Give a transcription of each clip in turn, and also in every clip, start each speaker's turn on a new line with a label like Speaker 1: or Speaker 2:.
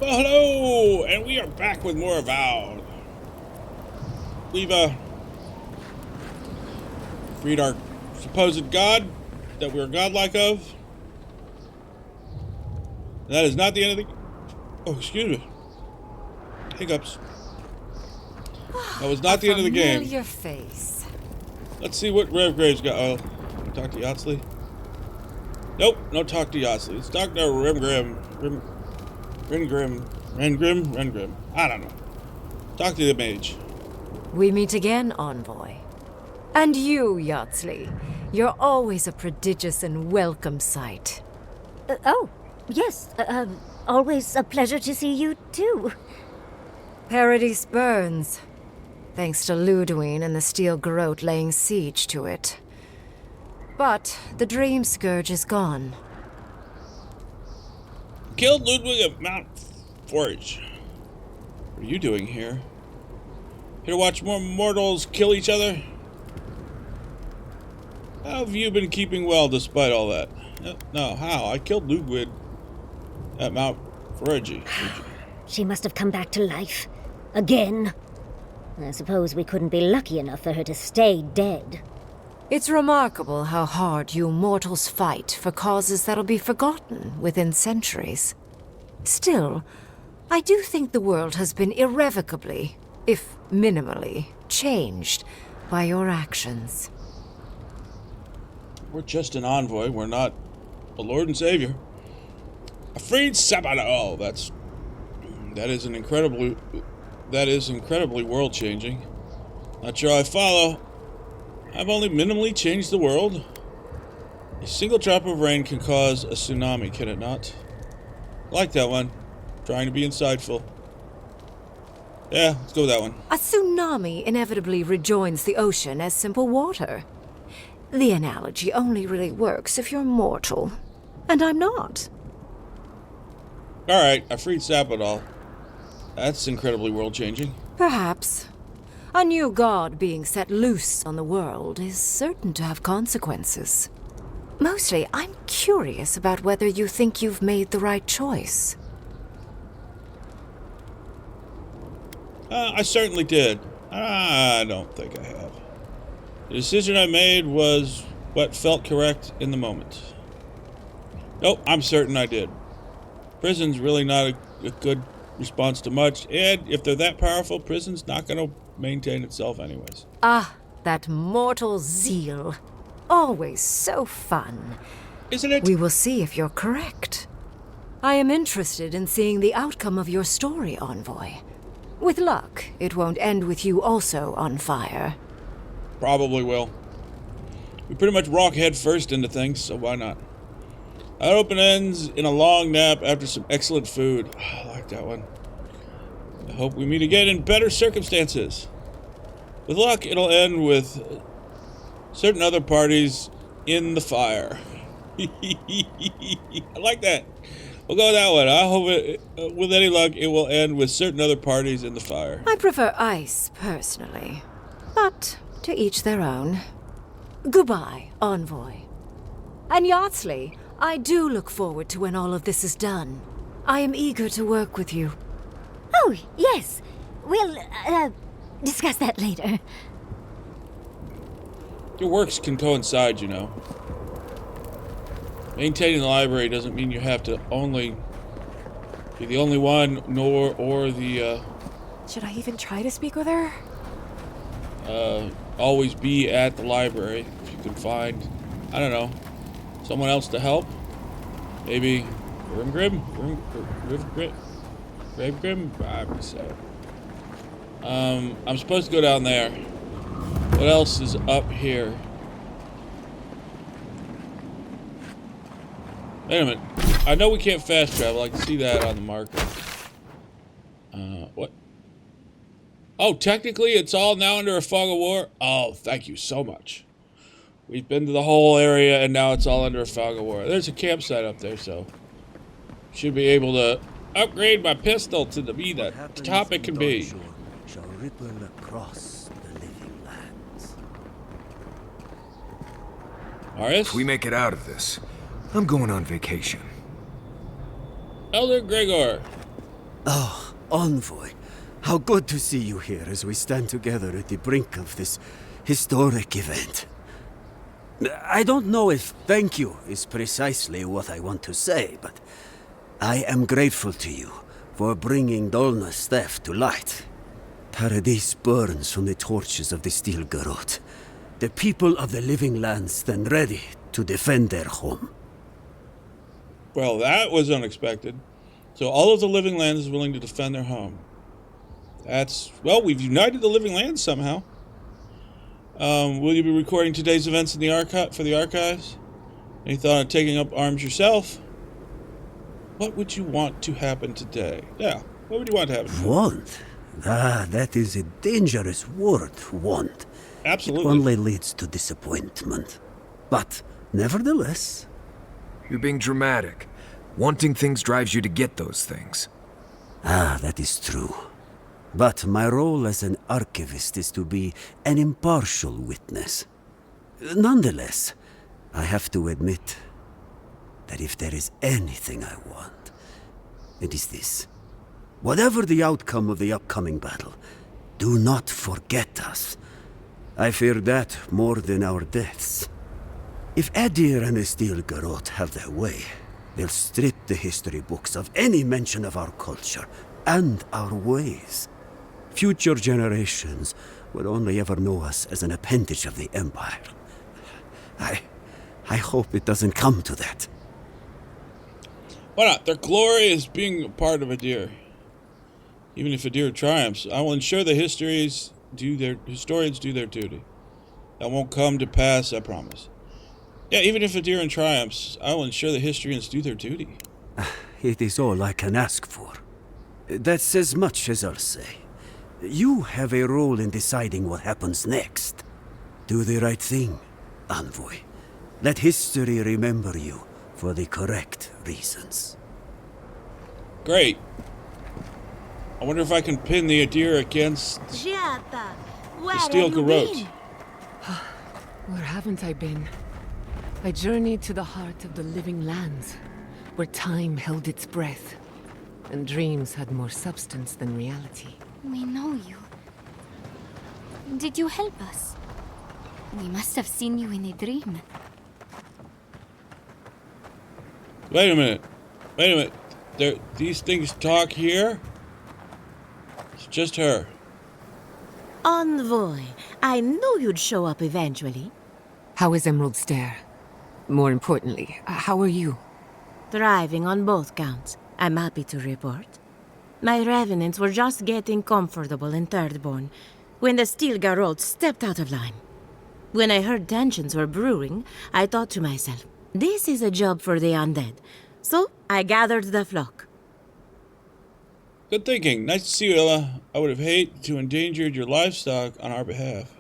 Speaker 1: Well, hello, and we are back with more Avowed. We've freed our supposed god that we're godlike of. And that is not the end of the... Oh, excuse me. Hiccups. That was not the end of the game.
Speaker 2: Your face.
Speaker 1: Let's see what Rev Graves got. Oh, talk to Yatsley? Nope, no talk to Yatsley. Let's talk to Rengrim. I don't know. Talk to the mage.
Speaker 2: We meet again, Envoy. And you, Yatsley. You're always a prodigious and welcome sight.
Speaker 3: Oh, yes. Always a pleasure to see you, too.
Speaker 2: Paradise burns. Thanks to Ludwine and the Steel Garrote laying siege to it. But the Dream Scourge is gone.
Speaker 1: Killed Ludwig at Mount Forge. What are you doing here? Here to watch more mortals kill each other? How have you been keeping well despite all that? No, how? I killed Ludwig at Mount Forge.
Speaker 3: She must have come back to life. Again. I suppose we couldn't be lucky enough for her to stay dead.
Speaker 2: It's remarkable how hard you mortals fight for causes that'll be forgotten within centuries. Still, I do think the world has been irrevocably, if minimally, changed by your actions.
Speaker 1: We're just an envoy. We're not a Lord and Savior. A freed Sabbath. Oh, that is incredibly world-changing. Not sure I follow. I've only minimally changed the world. A single drop of rain can cause a tsunami, can it not? I like that one. Trying to be insightful. Yeah, let's go with that one.
Speaker 2: A tsunami inevitably rejoins the ocean as simple water. The analogy only really works if you're mortal. And I'm not.
Speaker 1: Alright, I freed Sappadal. That's incredibly world-changing.
Speaker 2: Perhaps. A new god being set loose on the world is certain to have consequences. Mostly, I'm curious about whether you think you've made the right choice.
Speaker 1: I certainly did. I don't think I have. The decision I made was what felt correct in the moment. Nope, I'm certain I did. Prison's really not a good response to much, and if they're that powerful, prison's not going to maintain itself anyways.
Speaker 2: Ah, that mortal zeal. Always so fun.
Speaker 1: Isn't it?
Speaker 2: We will see if you're correct. I am interested in seeing the outcome of your story, Envoy. With luck, it won't end with you also on fire.
Speaker 1: Probably will. We pretty much rock head first into things, so why not? That open ends in a long nap after some excellent food. I like that one. I hope we meet again in better circumstances. With luck, it'll end with certain other parties in the fire. I like that. We'll go with that one. I hope with any luck, it will end with certain other parties in the fire.
Speaker 2: I prefer ice, personally. But to each their own. Goodbye, Envoy. And Yatsley, I do look forward to when all of this is done. I am eager to work with you.
Speaker 3: Oh, yes. We'll, discuss that later.
Speaker 1: Your works can coincide, you know. Maintaining the library doesn't mean you have to only be the only one, or the,
Speaker 2: Should I even try to speak with her?
Speaker 1: always be at the library. If you can find, I don't know, someone else to help. Maybe Grim? I'm supposed to go down there. What else is up here? Wait a minute. I know we can't fast travel. I can see that on the marker. What? Oh, technically it's all now under a fog of war? Oh, thank you so much. We've been to the whole area and now it's all under a fog of war. There's a campsite up there, so should be able to upgrade my pistol to be the top it can be.
Speaker 4: Shall ripple across the living lands.
Speaker 1: Marius?
Speaker 5: If we make it out of this, I'm going on vacation.
Speaker 1: Elder Gregor.
Speaker 4: Oh, Envoy. How good to see you here as we stand together at the brink of this historic event. I don't know if thank you is precisely what I want to say, but I am grateful to you for bringing Dolna's theft to light. Paradise burns from the torches of the Steel Garrote. The people of the Living Lands stand ready to defend their home.
Speaker 1: Well, that was unexpected. So all of the Living Lands is willing to defend their home. That's... well, we've united the Living Lands somehow. Will you be recording today's events in the for the archives? Any thought of taking up arms yourself? What would you want to happen today? Yeah, what would you want to happen?
Speaker 4: Want? Ah, that is a dangerous word, want.
Speaker 1: Absolutely.
Speaker 4: It only leads to disappointment. But, nevertheless...
Speaker 5: You're being dramatic. Wanting things drives you to get those things.
Speaker 4: Ah, that is true. But my role as an archivist is to be an impartial witness. Nonetheless, I have to admit that if there is anything I want, it is this. Whatever the outcome of the upcoming battle, do not forget us. I fear that more than our deaths. If Adir and the Steel Garrote have their way, they'll strip the history books of any mention of our culture and our ways. Future generations will only ever know us as an appendage of the Empire. I hope it doesn't come to that.
Speaker 1: Why not? Their glory is being a part of Adir. Even if Adir triumphs, I will ensure the historians do their duty. That won't come to pass, I promise. Yeah, even if Adir triumphs, I will ensure the historians do their duty.
Speaker 4: It is all I can ask for. That's as much as I'll say. You have a role in deciding what happens next. Do the right thing, Envoy. Let history remember you for the correct reasons.
Speaker 1: Great. I wonder if I can pin the Adir against the Steel Garrote.
Speaker 6: Where haven't I been? I journeyed to the heart of the Living Lands, where time held its breath, and dreams had more substance than reality.
Speaker 7: We know you. Did you help us? We must have seen you in a dream.
Speaker 1: Wait a minute. These things talk here? It's just her.
Speaker 8: Envoy, I knew you'd show up eventually.
Speaker 6: How is Emerald Stair? More importantly, how are you?
Speaker 8: Thriving on both counts, I'm happy to report. My revenants were just getting comfortable in Thirdborn when the Steel Garrote stepped out of line. When I heard tensions were brewing, I thought to myself, this is a job for the undead. So I gathered the flock.
Speaker 1: Good thinking. Nice to see you, Ella. I would have hated to endanger your livestock on our behalf.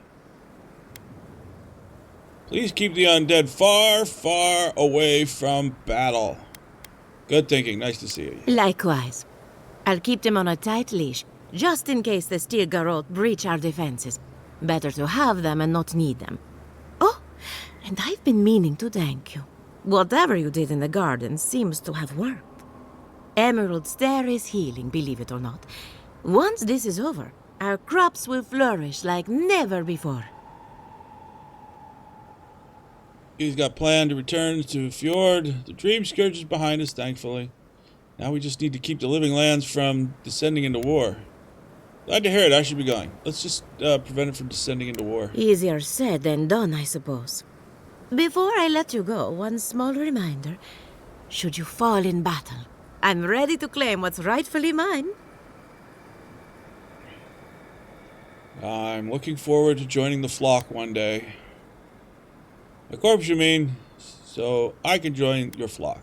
Speaker 1: Please keep the undead far, far away from battle. Good thinking. Nice to see you.
Speaker 8: Likewise. I'll keep them on a tight leash, just in case the Steel Garrote breach our defenses. Better to have them and not need them. Oh, and I've been meaning to thank you. Whatever you did in the garden seems to have worked. Emerald Stair is healing, believe it or not. Once this is over, our crops will flourish like never before.
Speaker 1: He's got planned to return to Fjord. The Dream Scourge is behind us, thankfully. Now we just need to keep the Living Lands from descending into war. Glad to hear it. I should be going. Let's just prevent it from descending into war.
Speaker 8: Easier said than done, I suppose. Before I let you go, one small reminder. Should you fall in battle, I'm ready to claim what's rightfully mine.
Speaker 1: I'm looking forward to joining the flock one day. A corpse, you mean? So I can join your flock.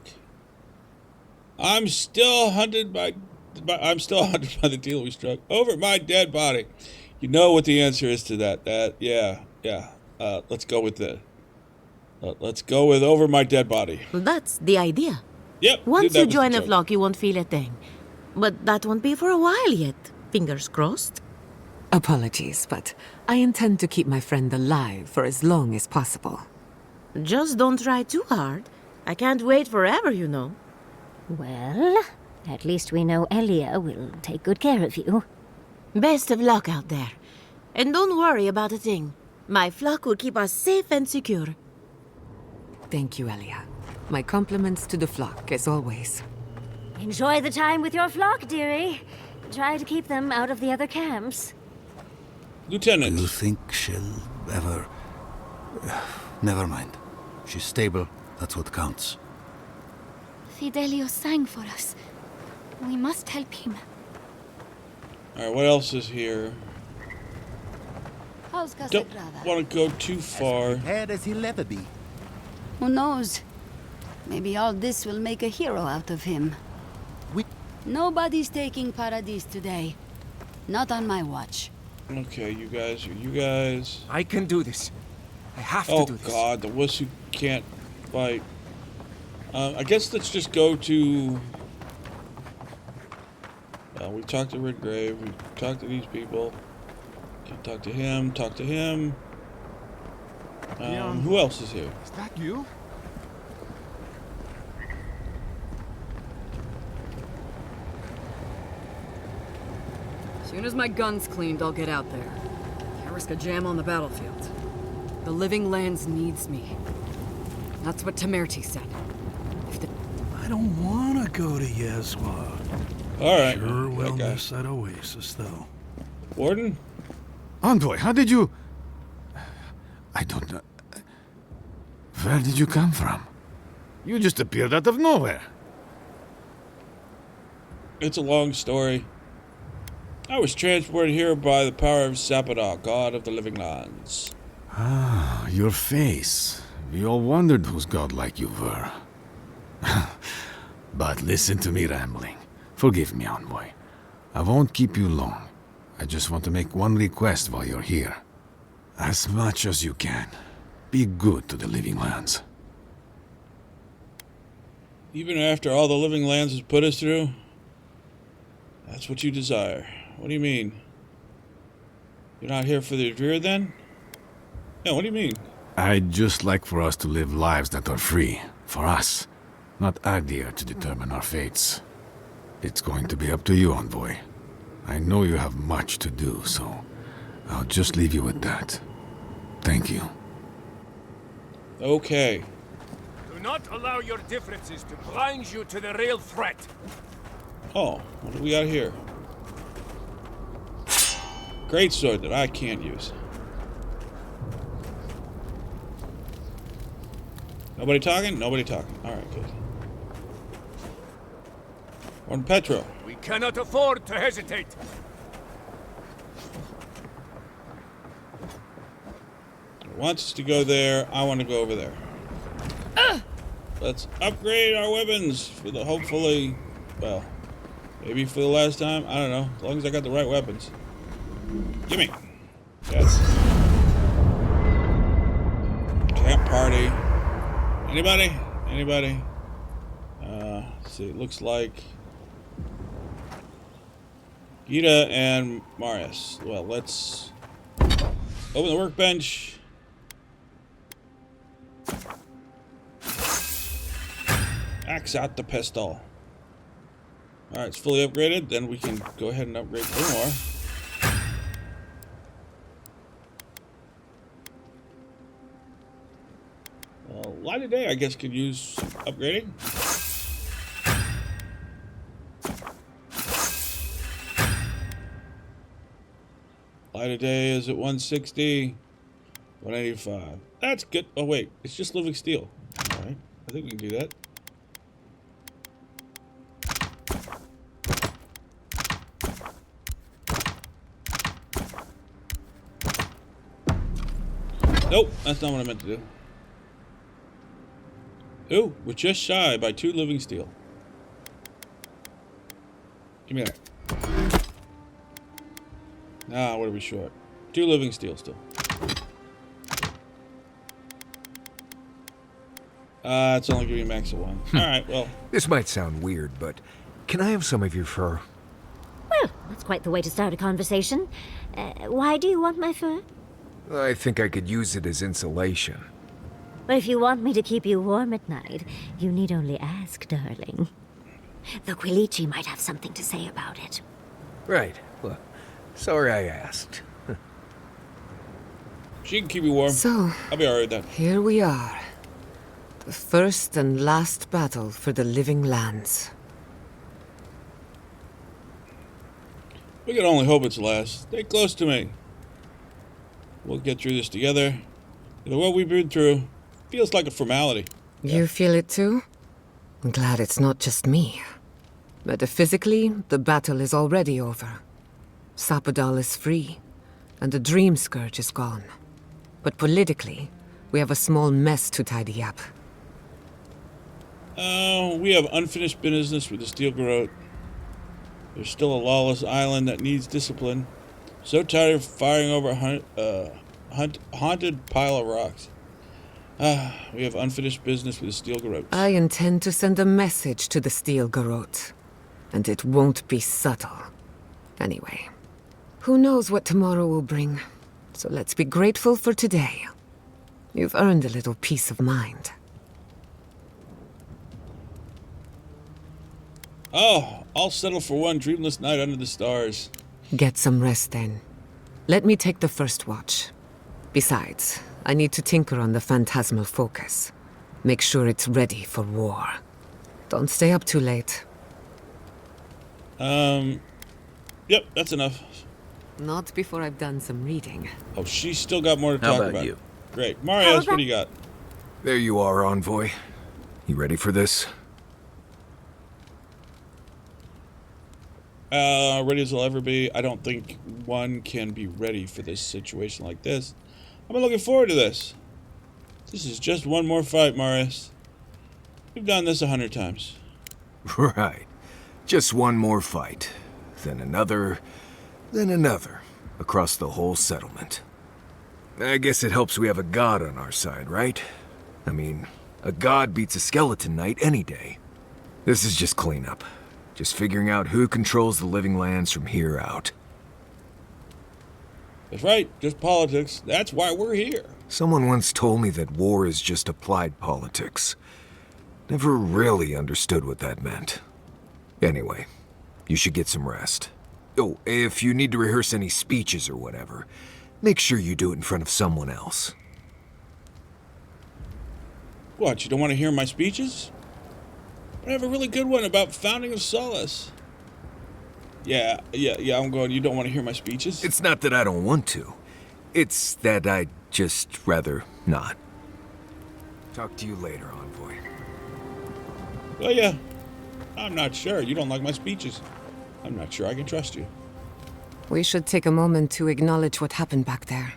Speaker 1: I'm still hunted by the deal we struck over my dead body. You know what the answer is to that. Yeah. Let's go with that. Let's go with over my dead body.
Speaker 8: That's the idea.
Speaker 1: Yep.
Speaker 8: Once you join a flock, you won't feel a thing. But that won't be for a while yet. Fingers crossed.
Speaker 6: Apologies, but I intend to keep my friend alive for as long as possible.
Speaker 8: Just don't try too hard. I can't wait forever, you know.
Speaker 3: Well, At least we know Elia will take good care of you.
Speaker 8: Best of luck out there. And don't worry about a thing. My flock will keep us safe and secure.
Speaker 6: Thank you, Elia. My compliments to the flock, as always.
Speaker 3: Enjoy the time with your flock, dearie. Try to keep them out of the other camps.
Speaker 1: Lieutenant.
Speaker 9: Do you think she'll ever... Never mind. She's stable. That's what counts.
Speaker 7: Fidelio sang for us. We must help him.
Speaker 1: Alright, what else is here? Don't want to go too far.
Speaker 9: Prepared as he'll ever be.
Speaker 10: Who knows? Maybe all this will make a hero out of him. Nobody's taking Paradis today. Not on my watch.
Speaker 1: Okay, you guys.
Speaker 5: I can do this. I have to do this.
Speaker 1: Oh god, the wuss who can't fight. I guess let's just go to... we talked to Redgrave, we talked to these people. Can talk to him, who else is here?
Speaker 11: Is that you?
Speaker 12: Soon as my gun's cleaned, I'll get out there. Can't risk a jam on the battlefield. The Living Lands needs me. That's what Temerty said.
Speaker 11: I don't want to go to Yezwa.
Speaker 1: Alright.
Speaker 11: Sure will miss that oasis, though.
Speaker 1: Warden?
Speaker 11: Envoy, how did you... I don't know... Where did you come from? You just appeared out of nowhere.
Speaker 1: It's a long story. I was transported here by the power of Sapada, god of the living lands.
Speaker 11: Ah, your face. We all wondered whose godlike you were. But listen to me rambling. Forgive me, Envoy. I won't keep you long. I just want to make one request while you're here. As much as you can, be good to the Living Lands.
Speaker 1: Even after all the living lands has put us through? That's what you desire. What do you mean? You're not here for the Adria then? Yeah, what do you mean?
Speaker 11: I'd just like for us to live lives that are free. For us. Not Adir to determine our fates. It's going to be up to you, Envoy. I know you have much to do, so I'll just leave you with that. Thank you.
Speaker 1: Okay.
Speaker 13: Do not allow your differences to blind you to the real threat.
Speaker 1: Oh, what do we got here? Great sword that I can't use. Nobody talking? Nobody talking. Alright, good. One Petro.
Speaker 13: We cannot afford to hesitate.
Speaker 1: Wants us to go there. I want to go over there. Let's upgrade our weapons for the hopefully, well, maybe for the last time. I don't know. As long as I got the right weapons. Gimme. Yes. Camp party. Anybody? Anybody? Let's see. It looks like Gita and Marius. Well, let's open the workbench. Axe out the pistol. Alright, it's fully upgraded. Then we can go ahead and upgrade for more. Light of Day, I guess, could use upgrading. Light of Day is at 160, 185. That's good. Oh, wait. It's just living steel. Alright. I think we can do that. Nope. That's not what I meant to do. Ooh, we're just shy by 2 living steel. Give me that. Nah, what are we short? 2 living steel still. It's only giving me max of 1. Alright, well.
Speaker 5: This might sound weird, but can I have some of your fur?
Speaker 3: Well, that's quite the way to start a conversation. Why do you want my fur?
Speaker 5: I think I could use it as insulation.
Speaker 3: But if you want me to keep you warm at night, you need only ask, darling. The Quilici might have something to say about it.
Speaker 5: Right. Well, sorry I asked.
Speaker 1: She can keep me warm.
Speaker 6: So,
Speaker 1: I'll be alright then.
Speaker 6: here we are. The first and last battle for the living lands.
Speaker 1: We can only hope it's last. Stay close to me. We'll get through this together. What we've been through feels like a formality.
Speaker 6: You feel it too? I'm glad it's not just me. Metaphysically, the battle is already over. Sapadal is free, and the Dream Scourge is gone. But politically, we have a small mess to tidy up.
Speaker 1: We have unfinished business with the Steel Garrote. There's still a lawless island that needs discipline. So tired of firing over a haunted pile of rocks. We have unfinished business with the Steel Garrote.
Speaker 6: I intend to send a message to the Steel Garrote, and it won't be subtle. Anyway, who knows what tomorrow will bring, so let's be grateful for today. You've earned a little peace of mind.
Speaker 1: Oh, I'll settle for one dreamless night under the stars.
Speaker 6: Get some rest then. Let me take the first watch. Besides, I need to tinker on the phantasmal focus. Make sure it's ready for war. Don't stay up too late.
Speaker 1: Yep, that's enough.
Speaker 6: Not before I've done some reading.
Speaker 1: Oh, she's still got more to
Speaker 5: How
Speaker 1: talk
Speaker 5: about
Speaker 1: about.
Speaker 5: you?
Speaker 1: Great. Marius, what do you got?
Speaker 5: There you are, Envoy. You ready for this?
Speaker 1: Ready as I'll ever be. I don't think one can be ready for this situation like this. I've been looking forward to this. This is just one more fight, Marius. We've done this 100 times.
Speaker 5: Right. Just one more fight. Then another. Then another. Across the whole settlement. I guess it helps we have a god on our side, right? I mean, a god beats a skeleton knight any day. This is just cleanup. Just figuring out who controls the living lands from here out.
Speaker 1: That's right, just politics. That's why we're here.
Speaker 5: Someone once told me that war is just applied politics. Never really understood what that meant. Anyway, you should get some rest. Oh, if you need to rehearse any speeches or whatever, make sure you do it in front of someone else.
Speaker 1: What, you don't want to hear my speeches? I have a really good one about founding of Solace. Yeah, I'm going, you don't want to hear my speeches?
Speaker 5: It's not that I don't want to. It's that I'd just rather not. Talk to you later, Envoy.
Speaker 1: Oh yeah, I'm not sure. You don't like my speeches. I'm not sure I can trust you.
Speaker 6: We should take a moment to acknowledge what happened back there.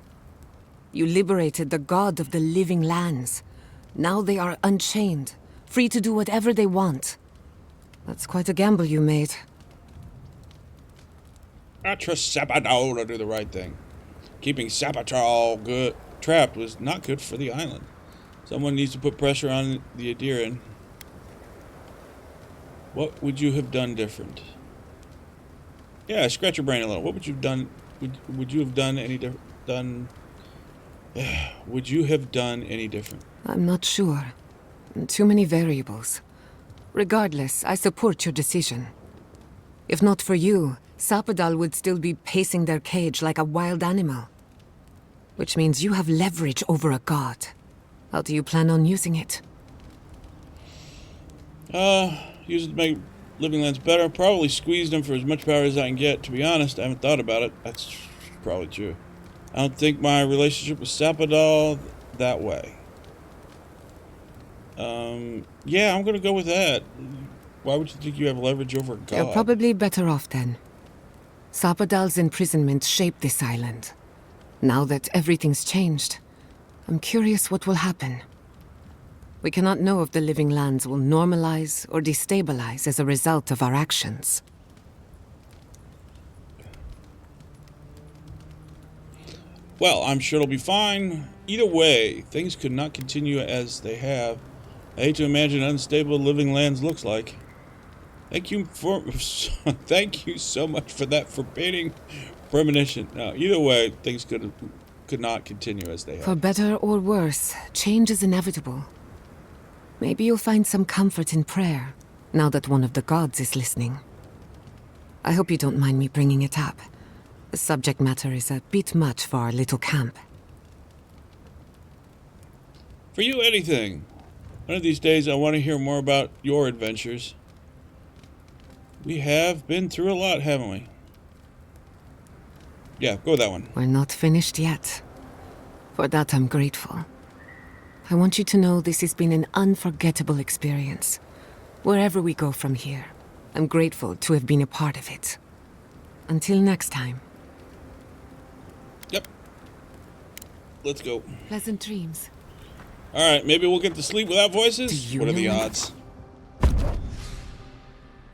Speaker 6: You liberated the god of the living lands. Now they are unchained, free to do whatever they want. That's quite a gamble you made.
Speaker 1: I trust Sapadal to do the right thing. Keeping Sapadal trapped was not good for the island. Someone needs to put pressure on the Adiran. What would you have done different? Yeah, scratch your brain a little. What would you have done? Would you have done any different? Would you have done any different?
Speaker 6: I'm not sure. Too many variables. Regardless, I support your decision. If not for you, Sapadal would still be pacing their cage like a wild animal. Which means you have leverage over a god. How do you plan on using it?
Speaker 1: Use it to make living lands better. Probably squeeze them for as much power as I can get. To be honest, I haven't thought about it. That's probably true. I don't think my relationship with Sapadal that way. Yeah, I'm gonna go with that. Why would you think you have leverage over a god?
Speaker 6: You're probably better off then. Sapadal's imprisonment shaped this island. Now that everything's changed, I'm curious what will happen. We cannot know if the living lands will normalize or destabilize as a result of our actions.
Speaker 1: Well, I'm sure it'll be fine. Either way, things could not continue as they have. I hate to imagine unstable living lands looks like. Thank you so much for that forbidding premonition. No, either way, things could not continue as they have.
Speaker 6: For better or worse, change is inevitable. Maybe you'll find some comfort in prayer, now that one of the gods is listening. I hope you don't mind me bringing it up. The subject matter is a bit much for our little camp.
Speaker 1: For you, anything. One of these days, I want to hear more about your adventures. We have been through a lot, haven't we? Yeah, go with that one.
Speaker 6: We're not finished yet. For that, I'm grateful. I want you to know this has been an unforgettable experience. Wherever we go from here, I'm grateful to have been a part of it. Until next time.
Speaker 1: Yep. Let's go.
Speaker 6: Pleasant dreams.
Speaker 1: Alright, maybe we'll get to sleep without voices? What are the odds?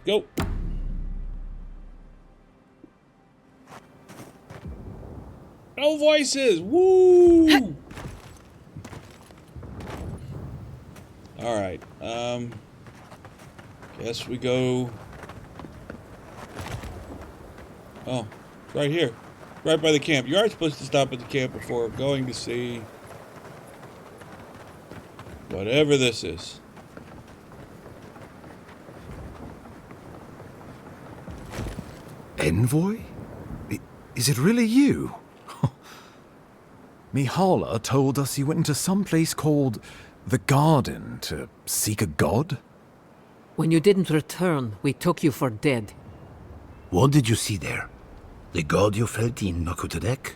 Speaker 1: Go. No voices! Woo! Alright, guess we go... Oh, right here. Right by the camp. You are supposed to stop at the camp before going to see... whatever this is.
Speaker 5: Envoy? Is it really you? Mihala told us you went into some place called the Garden to seek a god?
Speaker 14: When you didn't return, we took you for dead.
Speaker 15: What did you see there? The god you felt in Nakutadek?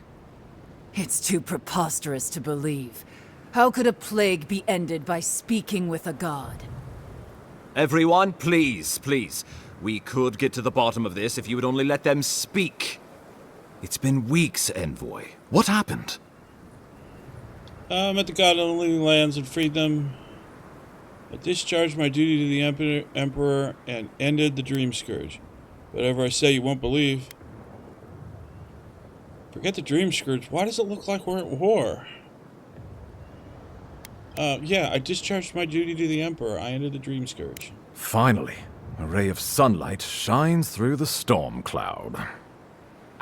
Speaker 16: It's too preposterous to believe. How could a plague be ended by speaking with a god?
Speaker 17: Everyone, please, please. We could get to the bottom of this if you would only let them speak.
Speaker 5: It's been weeks, Envoy. What happened?
Speaker 1: I met the god of the living lands and freed them. I discharged my duty to the Emperor and ended the Dream Scourge. Whatever I say, you won't believe. Forget the Dream Scourge. Why does it look like we're at war? Yeah, I discharged my duty to the Emperor. I ended the Dream Scourge.
Speaker 5: Finally, a ray of sunlight shines through the storm cloud.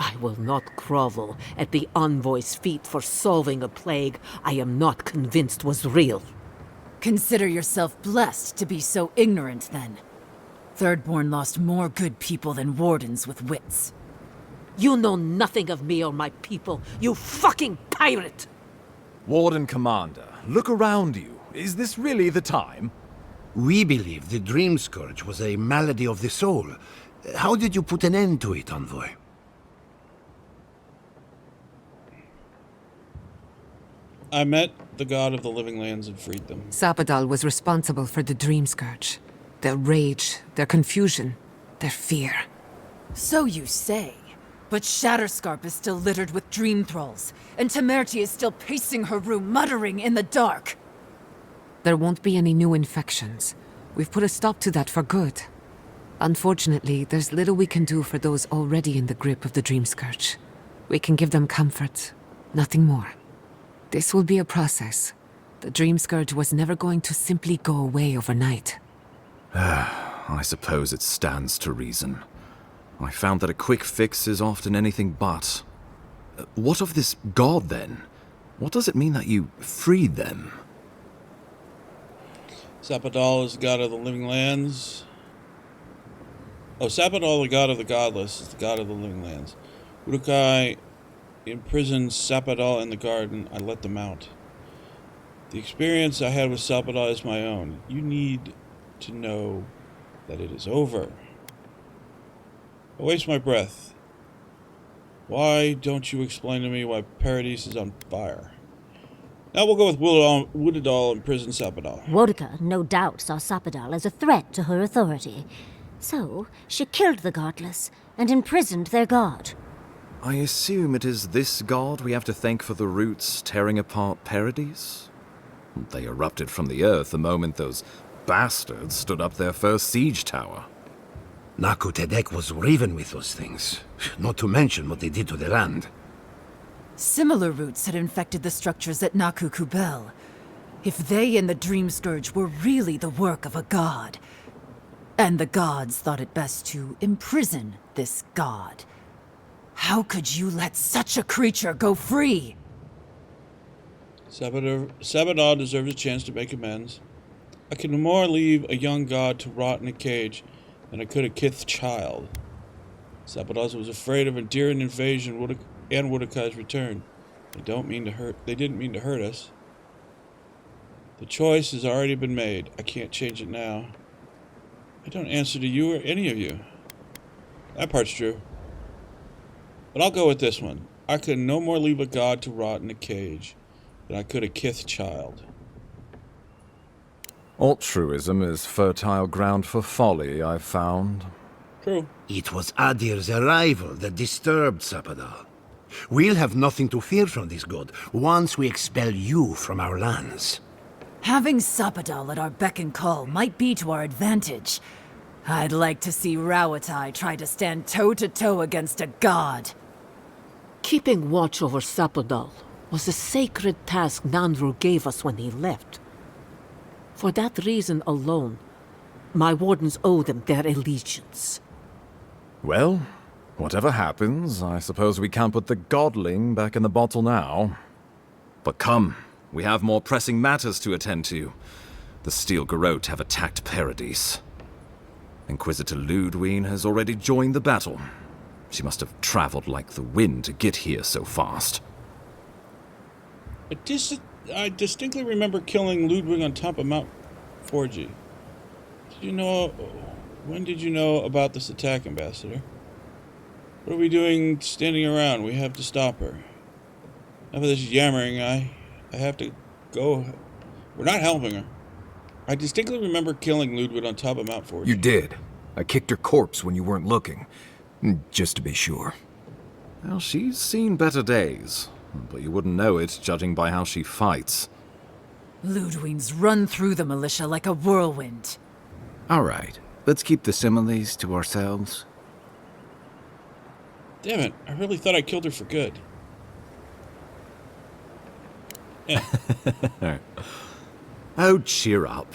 Speaker 14: I will not grovel at the envoy's feet for solving a plague I am not convinced was real.
Speaker 16: Consider yourself blessed to be so ignorant, then. Thirdborn lost more good people than wardens with wits.
Speaker 14: You know nothing of me or my people, you fucking pirate!
Speaker 5: Warden Commander, look around you. Is this really the time?
Speaker 15: We believe the Dream Scourge was a malady of the soul. How did you put an end to it, Envoy?
Speaker 1: I met the god of the living lands and freed them.
Speaker 6: Sapadal was responsible for the Dream Scourge. Their rage, their confusion, their fear.
Speaker 16: So you say. But Shatterscarp is still littered with dream thralls, and Temerty is still pacing her room, muttering in the dark.
Speaker 6: There won't be any new infections. We've put a stop to that for good. Unfortunately, there's little we can do for those already in the grip of the Dream Scourge. We can give them comfort, nothing more. This will be a process. The Dream Scourge was never going to simply go away overnight.
Speaker 5: I suppose it stands to reason. I found that a quick fix is often anything but. What of this god, then? What does it mean that you freed them?
Speaker 1: Sapadal is the god of the living lands. Oh, Sapadal, the god of the godless, is the god of the living lands. Urukai imprisoned Sapadal in the garden. I let them out. The experience I had with Sapadal is my own. You need to know that it is over. I waste my breath. Why don't you explain to me why Paradise is on fire? Now we'll go with Woodadal and prison Sapadal.
Speaker 3: Wodka, no doubt, saw Sapadal as a threat to her authority. So, she killed the godless and imprisoned their god.
Speaker 5: I assume it is this god we have to thank for the roots tearing apart Paradise? They erupted from the earth the moment those bastards stood up their first siege tower.
Speaker 15: Nakutadek was riven with those things, not to mention what they did to the land.
Speaker 16: Similar roots had infected the structures at Naku Kubel. If they and the Dream Scourge were really the work of a god, and the gods thought it best to imprison this god, how could you let such a creature go free?
Speaker 1: Sapadal deserves a chance to make amends. I can no more leave a young god to rot in a cage than I could a kith child. Sapodaz was afraid of enduring invasion and Woodakai's return. They didn't mean to hurt us. The choice has already been made. I can't change it now. I don't answer to you or any of you. That part's true. But I'll go with this one. I could no more leave a god to rot in a cage than I could a kith child.
Speaker 5: Altruism is fertile ground for folly, I've found.
Speaker 1: True.
Speaker 15: It was Adir's arrival that disturbed Sapodal. We'll have nothing to fear from this god once we expel you from our lands.
Speaker 16: Having Sapodal at our beck and call might be to our advantage. I'd like to see Rawatai try to stand toe-to-toe against a god.
Speaker 14: Keeping watch over Sapodal was a sacred task Nandru gave us when he left. For that reason alone, my wardens owe them their allegiance.
Speaker 5: Well, whatever happens, I suppose we can't put the Godling back in the bottle now.
Speaker 17: But come, we have more pressing matters to attend to. The Steel Garrote have attacked Paradise. Inquisitor Ludwine has already joined the battle. She must have traveled like the wind to get here so fast.
Speaker 1: I distinctly remember killing Ludwig on top of Mount Forgy. When did you know about this attack, Ambassador? What are we doing standing around? We have to stop her. Enough of this yammering, I have to go. We're not helping her. I distinctly remember killing Ludwig on top of Mount Forgy.
Speaker 5: You did. I kicked her corpse when you weren't looking. Just to be sure.
Speaker 17: Well, she's seen better days. But you wouldn't know it, judging by how she fights.
Speaker 16: Ludwine's run through the militia like a whirlwind.
Speaker 11: All right, let's keep the similes to ourselves.
Speaker 1: Damn it, I really thought I killed her for good. Yeah.
Speaker 17: Oh, cheer up.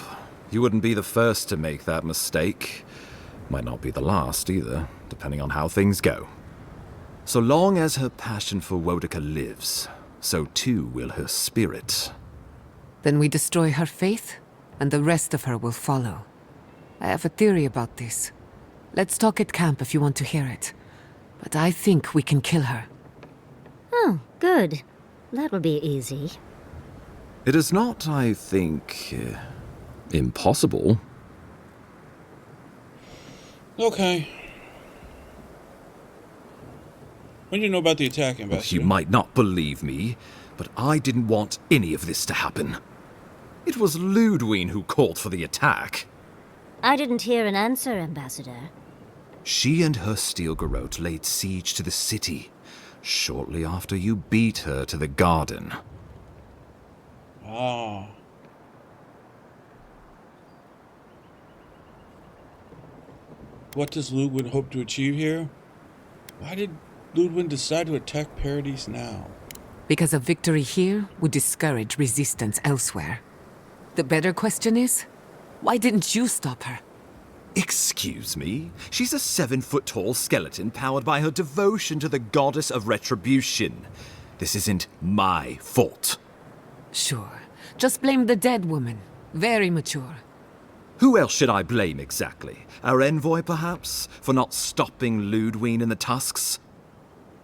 Speaker 17: You wouldn't be the first to make that mistake. Might not be the last, either, depending on how things go. So long as her passion for Wodika lives, so too will her spirit.
Speaker 6: Then we destroy her faith, and the rest of her will follow. I have a theory about this. Let's talk at camp if you want to hear it. But I think we can kill her.
Speaker 3: Oh, good. That'll be easy.
Speaker 17: It is not, I think, impossible.
Speaker 1: Okay. When did you know about the attack, Ambassador?
Speaker 17: You might not believe me, but I didn't want any of this to happen. It was Ludwine who called for the attack.
Speaker 3: I didn't hear an answer, Ambassador.
Speaker 17: She and her Steel Garrote laid siege to the city, shortly after you beat her to the garden.
Speaker 1: Ah. What does Ludwig hope to achieve here? Why did Ludwig decide to attack Paradise now?
Speaker 6: Because a victory here would discourage resistance elsewhere. The better question is, why didn't you stop her?
Speaker 17: Excuse me? She's a 7-foot-tall skeleton powered by her devotion to the goddess of retribution. This isn't my fault.
Speaker 6: Sure. Just blame the dead woman. Very mature.
Speaker 17: Who else should I blame exactly? Our envoy, perhaps? For not stopping Ludwine in the tusks?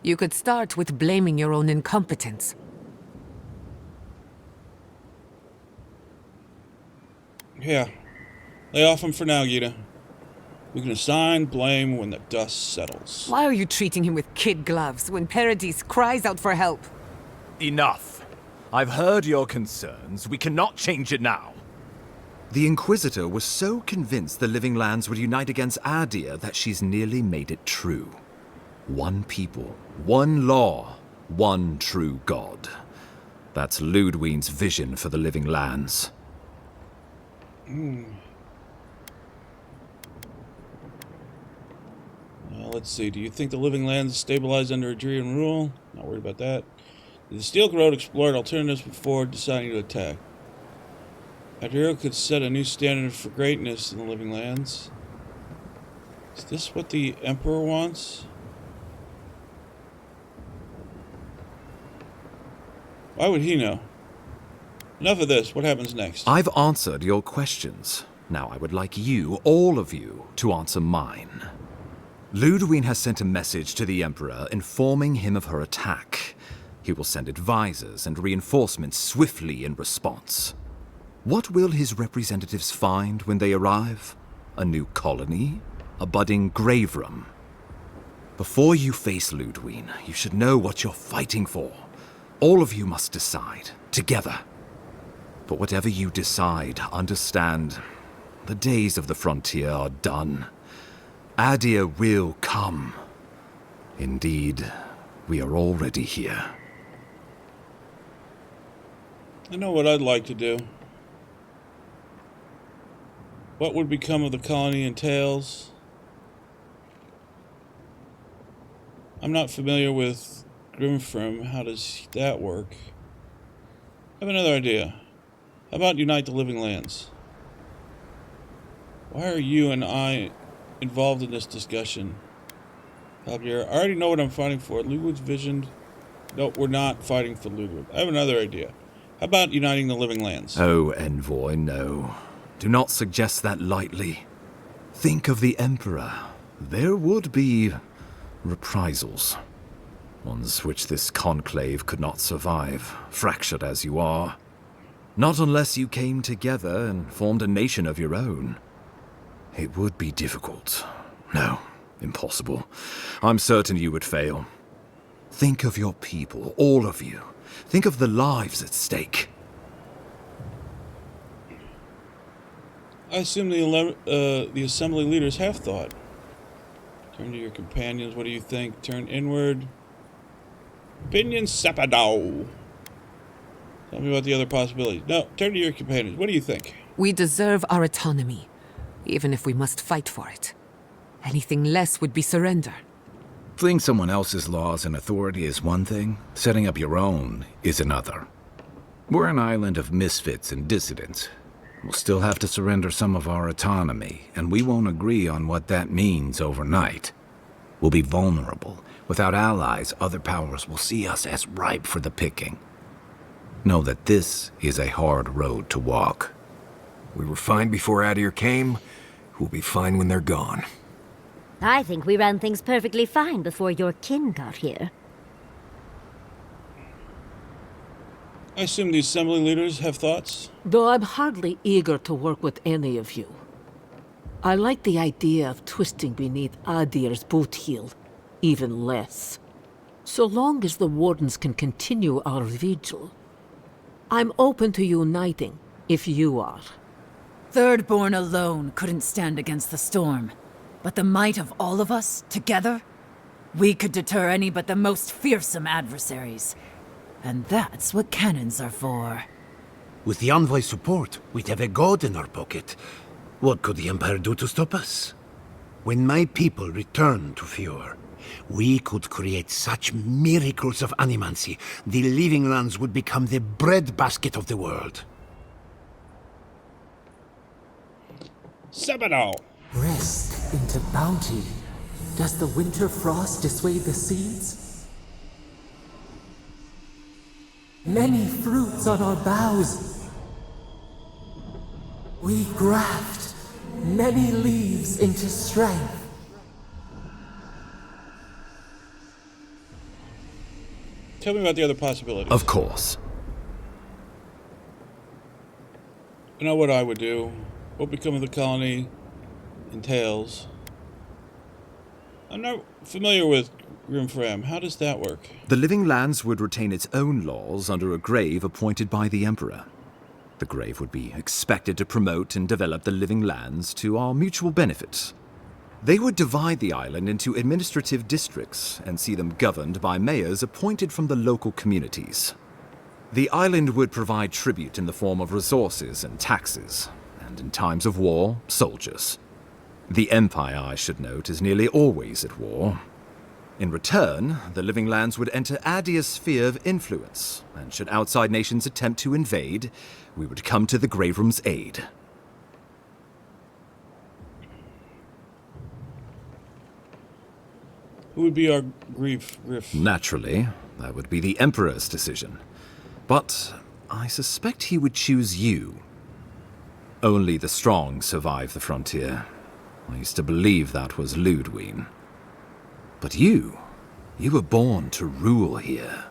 Speaker 6: You could start with blaming your own incompetence.
Speaker 1: Yeah. Lay off him for now, Gita. We can assign blame when the dust settles.
Speaker 6: Why are you treating him with kid gloves when Paradise cries out for help?
Speaker 17: Enough. I've heard your concerns. We cannot change it now. The Inquisitor was so convinced the Living Lands would unite against Adir that she's nearly made it true. One people, one law, one true God. That's Ludwine's vision for the Living Lands.
Speaker 1: Let's see. Do you think the Living Lands stabilized under Adrian rule? Not worried about that. Did the Steel Garrote explored alternatives before deciding to attack? Adria could set a new standard for greatness in the Living Lands. Is this what the Emperor wants? Why would he know? Enough of this. What happens next?
Speaker 17: I've answered your questions. Now I would like you, all of you, to answer mine. Ludwig has sent a message to the Emperor informing him of her attack. He will send advisors and reinforcements swiftly in response. What will his representatives find when they arrive? A new colony? A budding grave room? Before you face Ludwig, you should know what you're fighting for. All of you must decide, together. But whatever you decide, understand, the days of the frontier are done. Adir will come. Indeed, we are already here.
Speaker 1: I know what I'd like to do. What would become of the colony in Tales? I'm not familiar with Grimfrim. How does that work? I have another idea. How about unite the living lands? Why are you and I involved in this discussion? Javier, I already know what I'm fighting for. Ludwig's vision. No, we're not fighting for Ludwig. I have another idea. How about uniting the living lands?
Speaker 17: Oh, Envoy, no. Do not suggest that lightly. Think of the Emperor. There would be reprisals. Ones which this conclave could not survive, fractured as you are. Not unless you came together and formed a nation of your own. It would be difficult. No, impossible. I'm certain you would fail. Think of your people, all of you. Think of the lives at stake.
Speaker 1: I assume the assembly leaders have thought. Turn to your companions. What do you think? Turn inward. Opinion Sapadao. Tell me about the other possibilities. No, turn to your companions. What do you think?
Speaker 6: We deserve our autonomy, even if we must fight for it. Anything less would be surrender.
Speaker 11: Fleeing someone else's laws and authority is one thing, setting up your own is another. We're an island of misfits and dissidents. We'll still have to surrender some of our autonomy, and we won't agree on what that means overnight. We'll be vulnerable. Without allies, other powers will see us as ripe for the picking. Know that this is a hard road to walk.
Speaker 5: We were fine before Adir came. We'll be fine when they're gone.
Speaker 3: I think we ran things perfectly fine before your kin got here.
Speaker 1: I assume the assembly leaders have thoughts?
Speaker 14: Though I'm hardly eager to work with any of you. I like the idea of twisting beneath Adir's boot heel even less. So long as the Wardens can continue our vigil, I'm open to uniting, if you are.
Speaker 16: Thirdborn alone couldn't stand against the storm. But the might of all of us, together, we could deter any but the most fearsome adversaries. And that's what cannons are for.
Speaker 15: With the Envoy's support, we'd have a god in our pocket. What could the Empire do to stop us? When my people return to Fjord, we could create such miracles of animancy, the living lands would become the breadbasket of the world.
Speaker 1: Sabado!
Speaker 18: Rest into bounty. Does the winter frost dissuade the seeds? Many fruits on our boughs. We graft many leaves into strength.
Speaker 1: Tell me about the other possibilities.
Speaker 17: Of course.
Speaker 1: I know what I would do. What become of the colony entails. I'm not familiar with Grimfram. How does that work?
Speaker 17: The Living Lands would retain its own laws under a grave appointed by the Emperor. The grave would be expected to promote and develop the Living Lands to our mutual benefit. They would divide the island into administrative districts and see them governed by mayors appointed from the local communities. The island would provide tribute in the form of resources and taxes, and in times of war, soldiers. The Empire, I should note, is nearly always at war. In return, the Living Lands would enter Adir's sphere of influence, and should outside nations attempt to invade, we would come to the Grave Room's aid.
Speaker 1: Who would be our grief?
Speaker 17: Naturally, that would be the Emperor's decision. But
Speaker 5: I suspect he would choose you. Only the strong survive the frontier. I used to believe that was Ludwig. But you were born to rule here.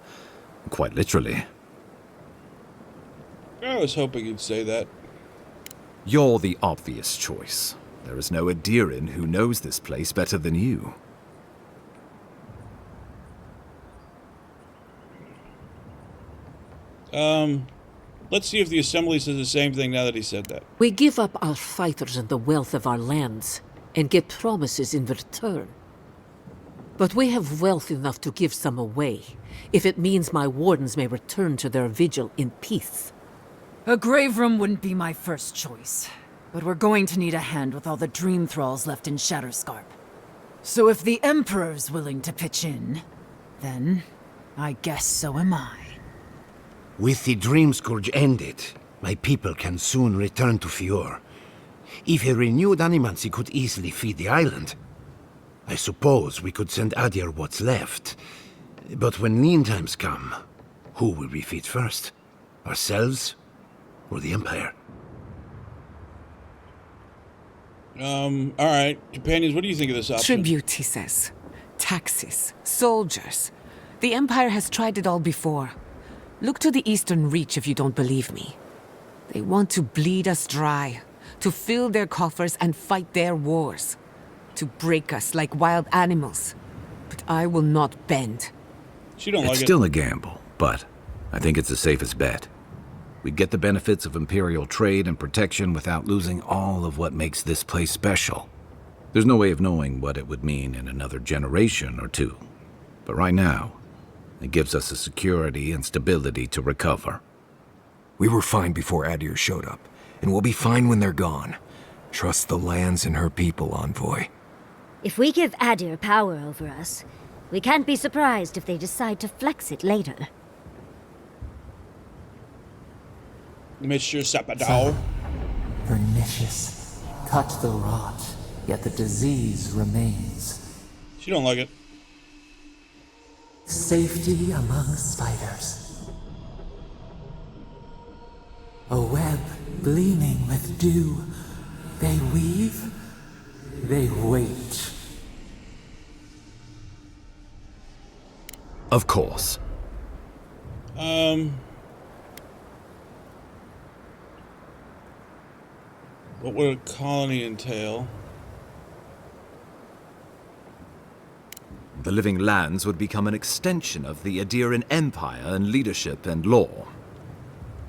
Speaker 5: Quite literally.
Speaker 1: I was hoping you'd say that.
Speaker 5: You're the obvious choice. There is no Adiran who knows this place better than you.
Speaker 1: Let's see if the Assembly says the same thing now that he said that.
Speaker 14: We give up our fighters and the wealth of our lands, and get promises in return. But we have wealth enough to give some away, if it means my wardens may return to their vigil in peace.
Speaker 16: A grave room wouldn't be my first choice, but we're going to need a hand with all the dream thralls left in Shatterscarp. So if the Emperor's willing to pitch in, then I guess so am I.
Speaker 15: With the Dream Scourge ended, my people can soon return to Fior. If a renewed animancy could easily feed the island, I suppose we could send Adir what's left. But when lean times come, who will we feed first? Ourselves or the Empire?
Speaker 1: Alright. Companions, what do you think of this option?
Speaker 6: Tribute, he says. Taxes. Soldiers. The Empire has tried it all before. Look to the Eastern Reach if you don't believe me. They want to bleed us dry, to fill their coffers and fight their wars, to break us like wild animals. But I will not bend.
Speaker 5: It's still a gamble, but I think it's the safest bet. We'd get the benefits of Imperial trade and protection without losing all of what makes this place special. There's no way of knowing what it would mean in another generation or two. But right now, it gives us the security and stability to recover. We were fine before Adir showed up, and we'll be fine when they're gone. Trust the lands and her people, Envoy.
Speaker 3: If we give Adir power over us, we can't be surprised if they decide to flex it later.
Speaker 1: Monsieur Sapadao.
Speaker 18: Pernicious. Cut the rot, yet the disease remains.
Speaker 1: She don't like it.
Speaker 18: Safety among spiders. A web gleaming with dew. They weave, they wait.
Speaker 5: Of course.
Speaker 1: What would a colony entail?
Speaker 5: The Living Lands would become an extension of the Adiran Empire in leadership and law.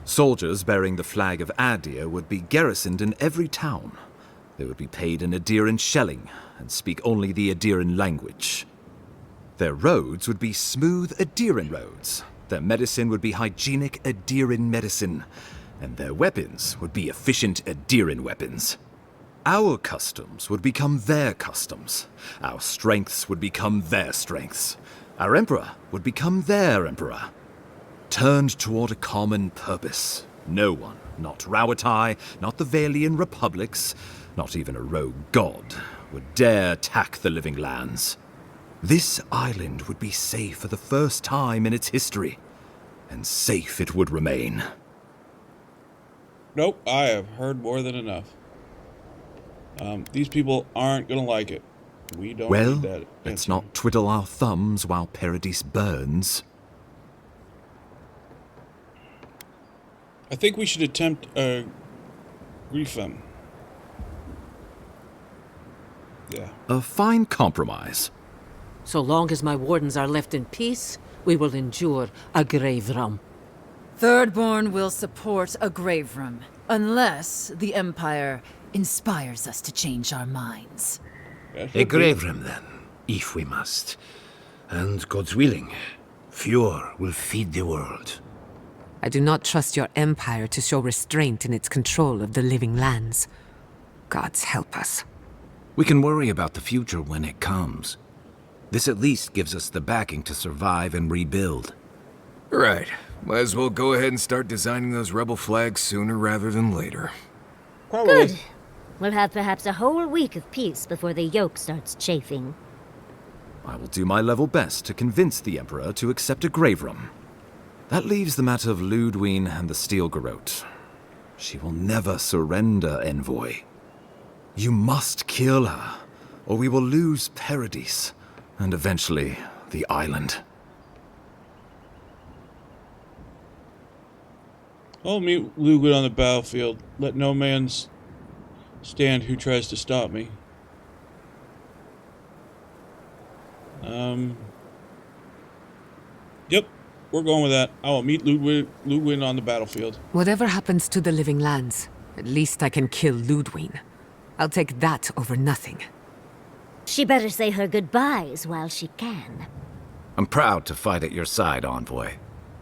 Speaker 5: Soldiers bearing the flag of Adir would be garrisoned in every town. They would be paid in Adiran shelling and speak only the Adiran language. Their roads would be smooth Adiran roads. Their medicine would be hygienic Adiran medicine. And their weapons would be efficient Adiran weapons. Our customs would become their customs. Our strengths would become their strengths. Our emperor would become their emperor. Turned toward a common purpose. No one, not Rauatai, not the Valian republics, not even a rogue god, would dare attack the Living Lands. This island would be safe for the first time in its history, and safe it would remain.
Speaker 1: Nope, I have heard more than enough. These people aren't gonna like it. We don't need that.
Speaker 5: Let's not twiddle our thumbs while Paradise burns.
Speaker 1: I think we should attempt a Griefem. Yeah.
Speaker 5: A fine compromise.
Speaker 14: So long as my wardens are left in peace, we will endure a grave room.
Speaker 16: Thirdborn will support a grave room, unless the Empire inspires us to change our minds.
Speaker 15: A grave room, then, if we must. And God's willing, Fior will feed the world.
Speaker 6: I do not trust your empire to show restraint in its control of the Living Lands. Gods help us.
Speaker 5: We can worry about the future when it comes. This at least gives us the backing to survive and rebuild. Right. Might as well go ahead and start designing those rebel flags sooner rather than later.
Speaker 3: Good. We'll have perhaps a whole week of peace before the yoke starts chafing.
Speaker 5: I will do my level best to convince the Emperor to accept a grave room.
Speaker 17: That leaves the matter of Ludwine and the Steel Garrote. She will never surrender, Envoy. You must kill her, or we will lose Paradis, and eventually the island.
Speaker 1: I'll meet Ludwig on the battlefield. Let no man stand who tries to stop me. Yep, we're going with that. I will meet Ludwig on the battlefield.
Speaker 6: Whatever happens to the living lands, at least I can kill Ludwig. I'll take that over nothing.
Speaker 3: She better say her goodbyes while she can.
Speaker 19: I'm proud to fight at your side, Envoy.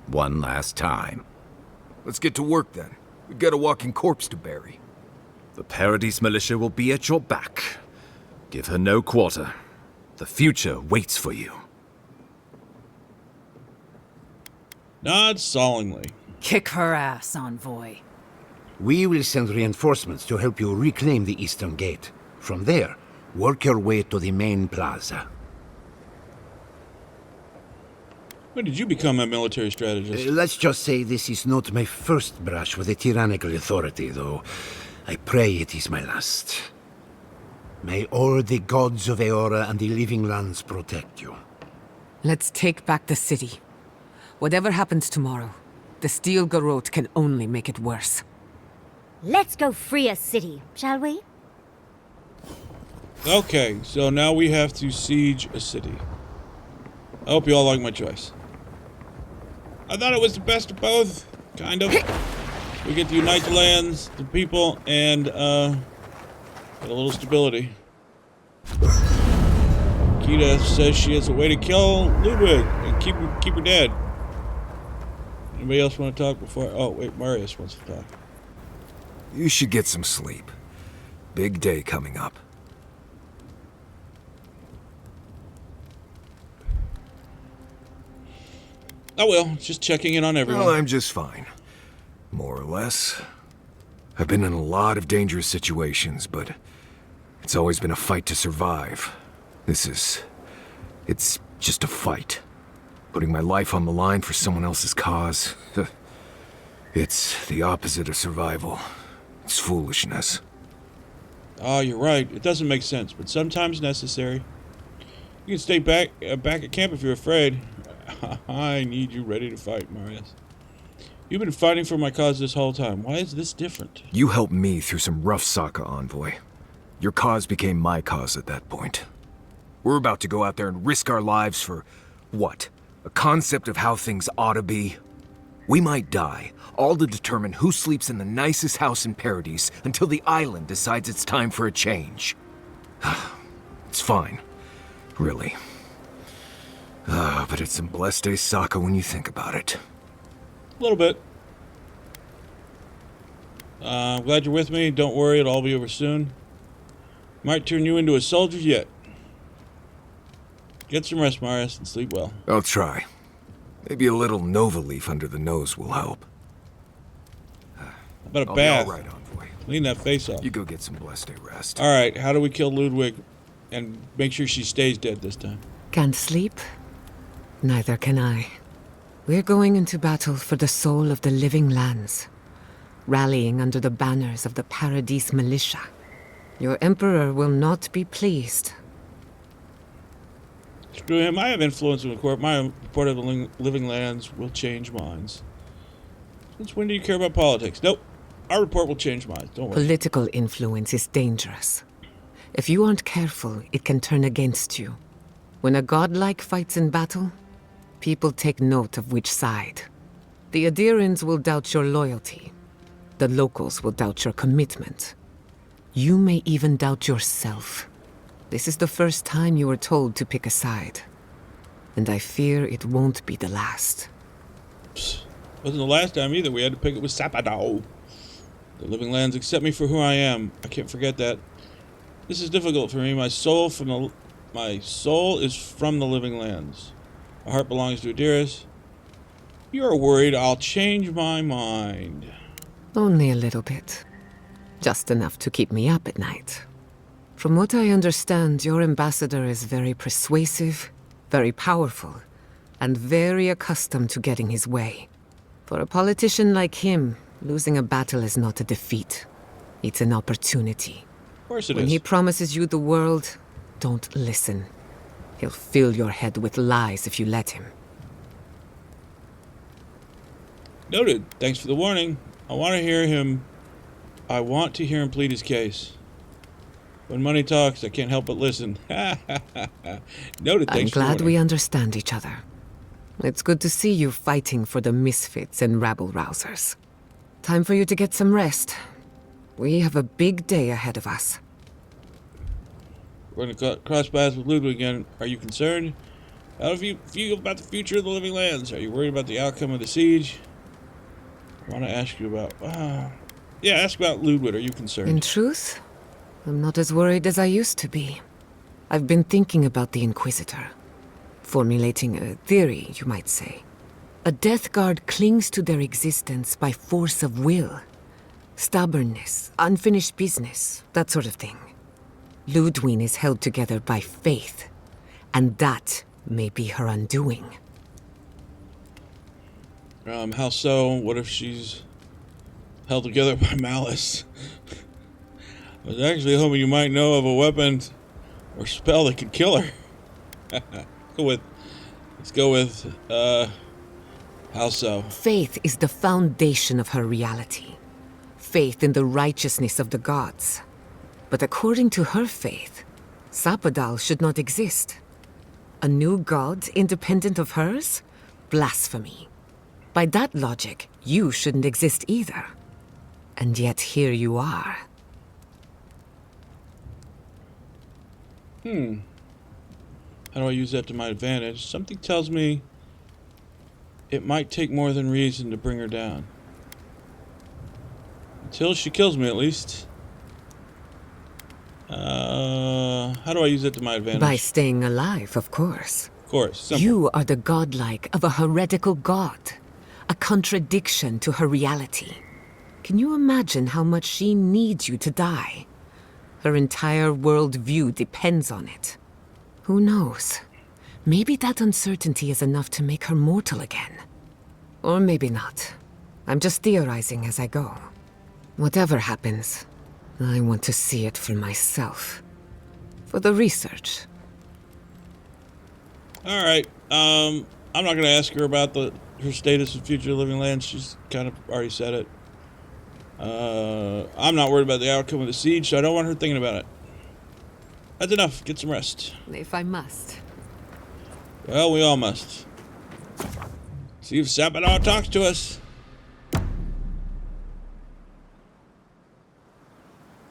Speaker 19: One last time.
Speaker 5: Let's get to work then. We've got a walking corpse to bury.
Speaker 17: The Paradis militia will be at your back. Give her no quarter. The future waits for you.
Speaker 1: Nod solemnly.
Speaker 16: Kick her ass, Envoy.
Speaker 15: We will send reinforcements to help you reclaim the Eastern Gate. From there, work your way to the main plaza.
Speaker 1: When did you become a military strategist?
Speaker 15: Let's just say this is not my first brush with a tyrannical authority, though. I pray it is my last. May all the gods of Eora and the living lands protect you.
Speaker 6: Let's take back the city. Whatever happens tomorrow, the Steel Garrote can only make it worse.
Speaker 3: Let's go free a city, shall we?
Speaker 1: Okay, so now we have to siege a city. I hope you all like my choice. I thought it was the best of both, kind of. We get to unite the lands, the people, and get a little stability. Kita says she has a way to kill Ludwig and keep her dead. Anybody else want to talk before? Oh wait, Marius wants to talk.
Speaker 5: You should get some sleep. Big day coming up.
Speaker 1: I will. Just checking in on everyone.
Speaker 5: Well, I'm just fine. More or less. I've been in a lot of dangerous situations, but it's always been a fight to survive. It's just a fight. Putting my life on the line for someone else's cause. It's the opposite of survival. It's foolishness.
Speaker 1: Oh, you're right. It doesn't make sense, but sometimes necessary. You can stay back at camp if you're afraid. I need you ready to fight, Marius. You've been fighting for my cause this whole time. Why is this different?
Speaker 5: You helped me through some rough Sokka, Envoy. Your cause became my cause at that point. We're about to go out there and risk our lives for, what? A concept of how things ought to be? We might die, all to determine who sleeps in the nicest house in Paradis until the island decides it's time for a change. It's fine. Really. But it's some blessed day Sokka when you think about it.
Speaker 1: A little bit. I'm glad you're with me. Don't worry, it'll all be over soon. Might turn you into a soldier yet. Get some rest, Marius, and sleep well.
Speaker 5: I'll try. Maybe a little Nova Leaf under the nose will help.
Speaker 1: How about a
Speaker 5: I'll
Speaker 1: bath?
Speaker 5: be all right, Envoy.
Speaker 1: Clean that face off.
Speaker 5: You go get some blessed day rest.
Speaker 1: Alright, how do we kill Ludwig and make sure she stays dead this time?
Speaker 6: Can't sleep? Neither can I. We're going into battle for the soul of the living lands, rallying under the banners of the Paradis militia. Your emperor will not be pleased.
Speaker 1: Screw him. I have influence in the court. My report of the living lands will change minds. Since when do you care about politics? Nope. Our report will change minds. Don't worry.
Speaker 6: Political influence is dangerous. If you aren't careful, it can turn against you. When a godlike fights in battle, people take note of which side. The Adherents will doubt your loyalty. The locals will doubt your commitment. You may even doubt yourself. This is the first time you were told to pick a side. And I fear it won't be the last.
Speaker 1: Wasn't the last time either. We had to pick it with Sapado. The living lands accept me for who I am. I can't forget that. This is difficult for me. My soul is from the living lands. My heart belongs to Adiris. You're worried I'll change my mind.
Speaker 6: Only a little bit. Just enough to keep me up at night. From what I understand, your ambassador is very persuasive, very powerful, and very accustomed to getting his way. For a politician like him, losing a battle is not a defeat. It's an opportunity.
Speaker 1: Of course it is.
Speaker 6: When he promises you the world, don't listen. He'll fill your head with lies if you let him.
Speaker 1: Noted. Thanks for the warning. I want to hear him plead his case. When money talks, I can't help but listen. Noted.
Speaker 6: I'm
Speaker 1: Thanks for the
Speaker 6: glad
Speaker 1: warning.
Speaker 6: we understand each other. It's good to see you fighting for the misfits and rabble-rousers. Time for you to get some rest. We have a big day ahead of us.
Speaker 1: We're going to cross paths with Ludwig again. Are you concerned? How do you feel about the future of the Living Lands? Are you worried about the outcome of the siege? I want to ask you about... yeah, ask about Ludwig. Are you concerned?
Speaker 6: In truth, I'm not as worried as I used to be. I've been thinking about the Inquisitor. Formulating a theory, you might say. A Death Guard clings to their existence by force of will. Stubbornness, unfinished business, that sort of thing. Ludwig is held together by faith, and that may be her undoing.
Speaker 1: How so? What if she's held together by malice? I was actually hoping you might know of a weapon or spell that could kill her. Let's go with, how so?
Speaker 6: Faith is the foundation of her reality. Faith in the righteousness of the gods. But according to her faith, Sapadal should not exist. A new god independent of hers? Blasphemy. By that logic, you shouldn't exist either. And yet here you are.
Speaker 1: How do I use that to my advantage? Something tells me it might take more than reason to bring her down. Until she kills me, at least. How do I use it to my advantage?
Speaker 6: By staying alive, of course.
Speaker 1: Of course. Simple.
Speaker 6: You are the godlike of a heretical god. A contradiction to her reality. Can you imagine how much she needs you to die? Her entire worldview depends on it. Who knows? Maybe that uncertainty is enough to make her mortal again. Or maybe not. I'm just theorizing as I go. Whatever happens, I want to see it for myself. For the research.
Speaker 1: Alright, I'm not going to ask her about her status in future Living Lands. She's kind of already said it. I'm not worried about the outcome of the siege, so I don't want her thinking about it. That's enough. Get some rest.
Speaker 6: If I must.
Speaker 1: Well, we all must. See if Sapadar talks to us.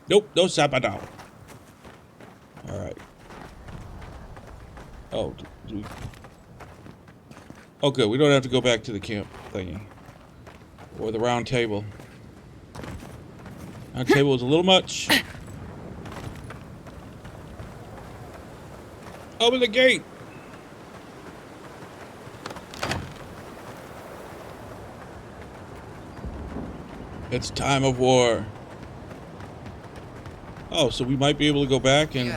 Speaker 1: Nope, no Sapadar. Alright. Oh, oh, good. We don't have to go back to the camp thingy. Or the round table. Round table is a little much. Open the gate! It's time of war. Oh, so we might be able to go back and...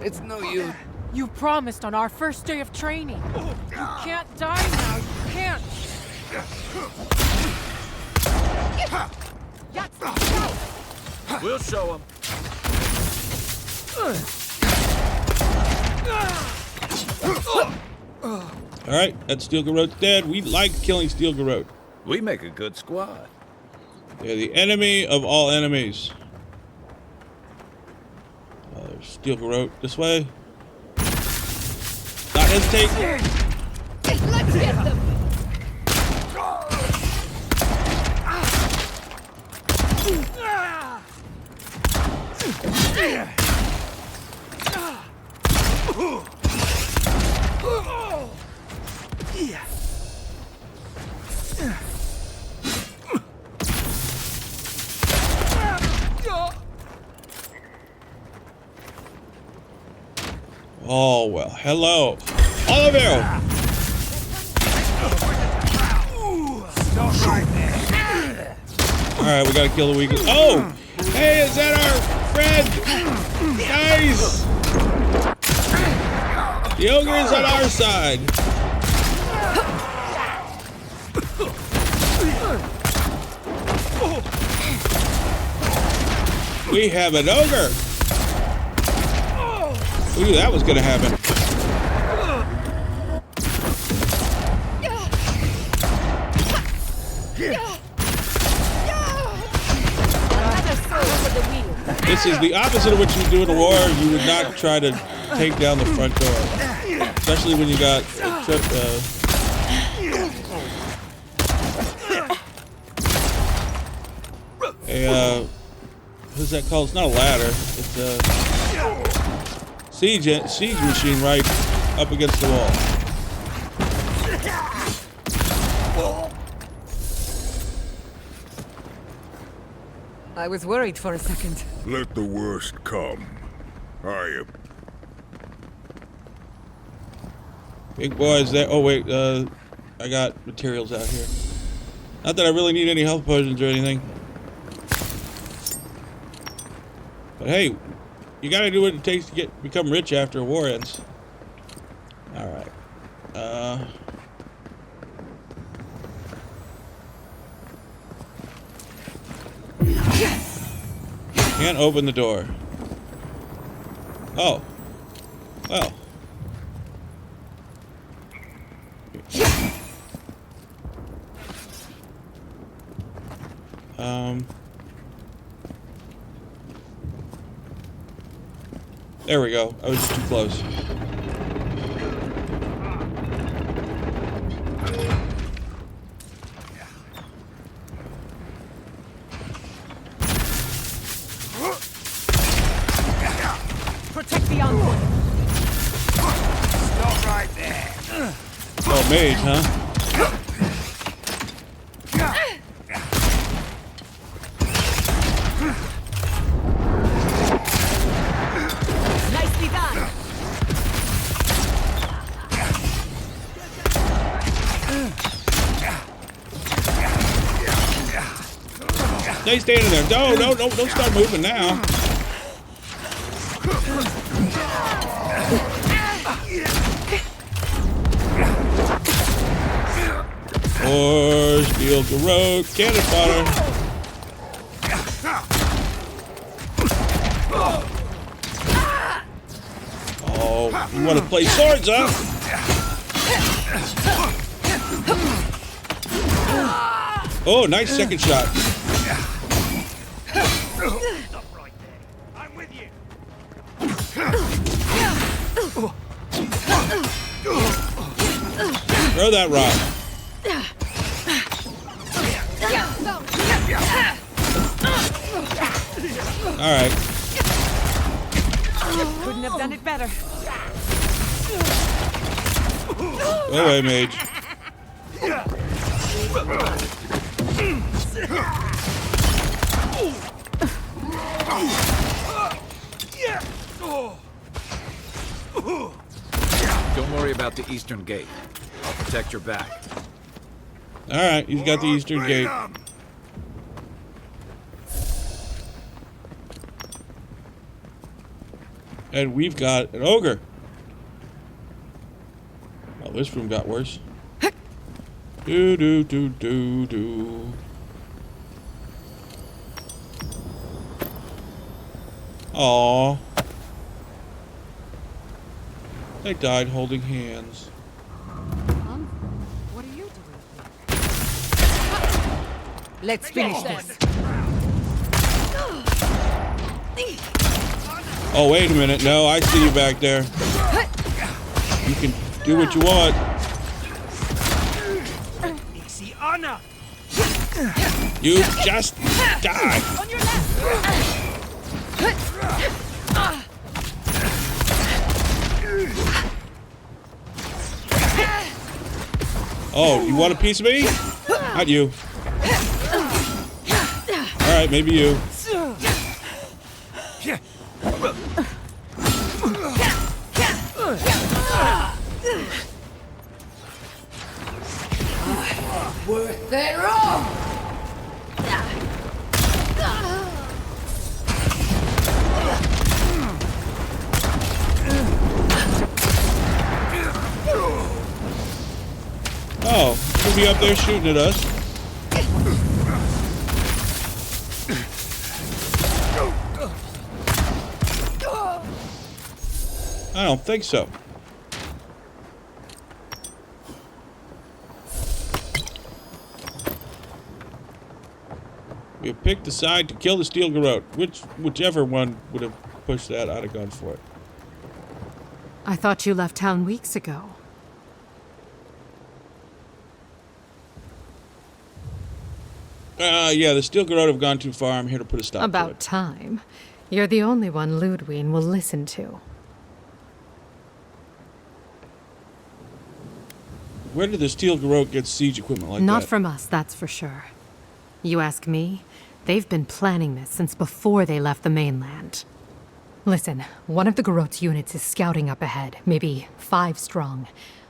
Speaker 20: It's no use. You promised on our first day of training. You can't die now. You can't.
Speaker 17: We'll show him.
Speaker 1: Alright, that Steel Garrote's dead. We like killing Steel Garrote.
Speaker 19: We make a good squad.
Speaker 1: They're the enemy of all enemies. There's Steel Garrote this way. Not hesitate.
Speaker 20: Let's get them.
Speaker 1: Oh, well, hello. All of you! Alright, we gotta kill the weakest. Oh! Hey, is that our friend? Nice! The ogre is on our side. We have an ogre. Who knew that was gonna happen? This is the opposite of what you do in a war. You would not try to take down the front door, especially when you got what's that called? It's not a ladder. It's a siege machine right up against the wall.
Speaker 6: I was worried for a second.
Speaker 21: Let the worst come. I am.
Speaker 1: Big boys there. Oh wait, I got materials out here. Not that I really need any health potions or anything. But hey, you gotta do what it takes to become rich after a war ends. Alright. Can't open the door. Oh. Well. There we go. I was just too close.
Speaker 20: Protect the envoy.
Speaker 21: Stop right there.
Speaker 1: Oh, mage, huh?
Speaker 20: Nicely done.
Speaker 1: Stay standing there. No, don't start moving now. Or steel garrote, cannon fodder. Oh, you want to play swords, huh? Oh, nice second shot.
Speaker 21: Stop right there. I'm with you.
Speaker 1: Throw that rock. All right.
Speaker 20: Couldn't have done it better.
Speaker 1: Go away, mage.
Speaker 19: Don't worry about the eastern gate. I'll protect your back.
Speaker 1: All right, he's got the eastern gate. And we've got an ogre. Oh, this room got worse. Do do do do do. Aww. They died holding hands.
Speaker 20: What are you doing?
Speaker 6: Let's finish this.
Speaker 1: Oh, wait a minute. No, I see you back there. You can do what you want. You just die. Oh, you want a piece of me? Not you. All right, maybe you.
Speaker 20: Worth it all.
Speaker 1: Oh, he'll be up there shooting at us. I don't think so. We have picked the side to kill the steel garrote. Whichever one would have pushed that, I'd have gone for it.
Speaker 20: I thought you left town weeks ago.
Speaker 1: Yeah, the steel garrote have gone too far. I'm here to put a stop to it.
Speaker 20: About time. You're the only one Ludwig will listen to.
Speaker 1: Where did the steel garrote get siege equipment like that?
Speaker 20: Not from us, that's for sure. You ask me, they've been planning this since before they left the mainland. Listen, one of the garrote's units is scouting up ahead, maybe 5 strong.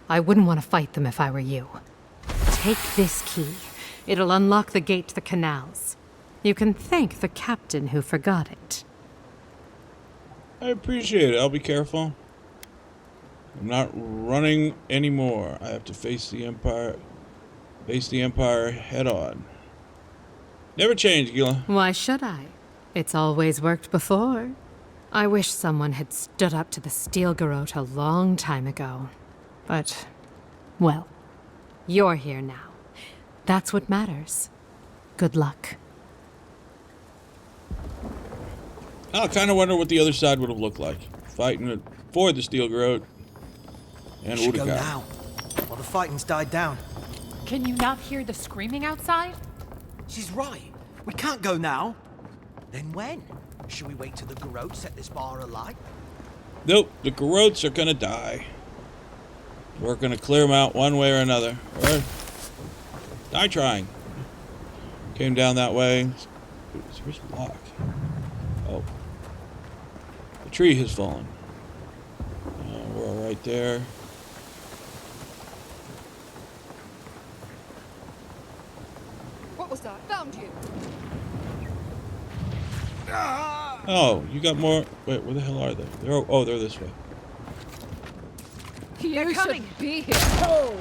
Speaker 20: I wouldn't want to fight them if I were you. Take this key. It'll unlock the gate to the canals. You can thank the captain who forgot it.
Speaker 1: I appreciate it. I'll be careful. I'm not running anymore. I have to face the Empire. Face the Empire head on. Never change, Gila.
Speaker 20: Why should I? It's always worked before. I wish someone had stood up to the steel garrote a long time ago. But, well, you're here now. That's what matters. Good luck.
Speaker 1: I kind of wonder what the other side would have looked like. Fighting it for the steel garrote. And
Speaker 2: we should go
Speaker 1: Utica.
Speaker 2: now, while the fighting's died down.
Speaker 20: Can you not hear the screaming outside?
Speaker 2: She's right. We can't go now. Then when? Should we wait till the garrote set this bar alight?
Speaker 1: Nope, the garrotes are gonna die. We're gonna clear them out one way or another. Or die trying. Came down that way. Where's the block? Oh. The tree has fallen. We're all right there.
Speaker 12: What was that? Found you.
Speaker 1: Oh, you got more. Wait, where the hell are they? They're this way.
Speaker 12: You should be here.
Speaker 3: Oh!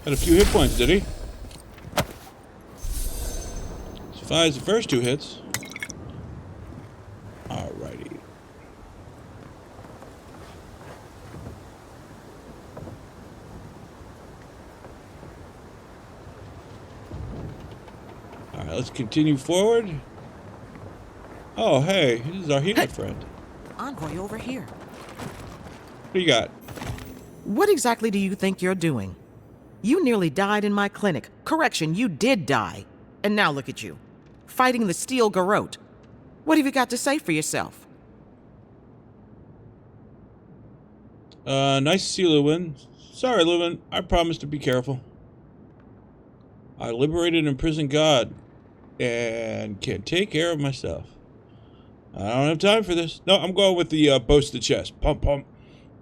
Speaker 1: Had a few hit points, did he? Survives the first 2 hits. Alrighty. Alright, let's continue forward. Oh, hey, this is our healer friend.
Speaker 22: Envoy over here.
Speaker 1: What do you got?
Speaker 22: What exactly do you think you're doing? You nearly died in my clinic. Correction, you did die. And now look at you, fighting the steel garrote. What have you got to say for yourself?
Speaker 1: Nice to see you, Lewin. Sorry, Lewin. I promised to be careful. I liberated an imprisoned god and can take care of myself. I don't have time for this. No, I'm going with the boast of the chest. Pump, pump.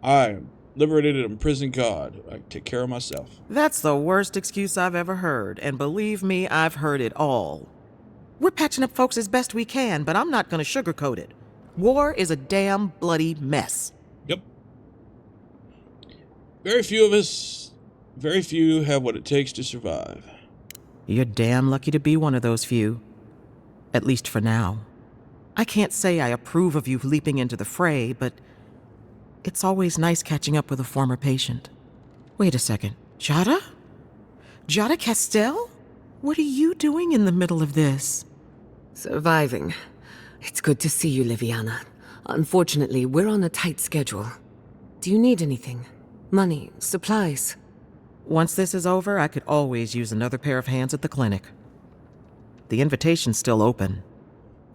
Speaker 1: I am liberated an imprisoned god. I can take care of myself.
Speaker 22: That's the worst excuse I've ever heard, and believe me, I've heard it all. We're patching up folks as best we can, but I'm not gonna sugarcoat it. War is a damn bloody mess.
Speaker 1: Yep. Very few have what it takes to survive.
Speaker 22: You're damn lucky to be one of those few. At least for now. I can't say I approve of you leaping into the fray, but it's always nice catching up with a former patient. Wait a second. Jada? Jada Castell? What are you doing in the middle of this?
Speaker 6: Surviving. It's good to see you, Liviana. Unfortunately, we're on a tight schedule. Do you need anything? Money? Supplies?
Speaker 22: Once this is over, I could always use another pair of hands at the clinic. The invitation's still open.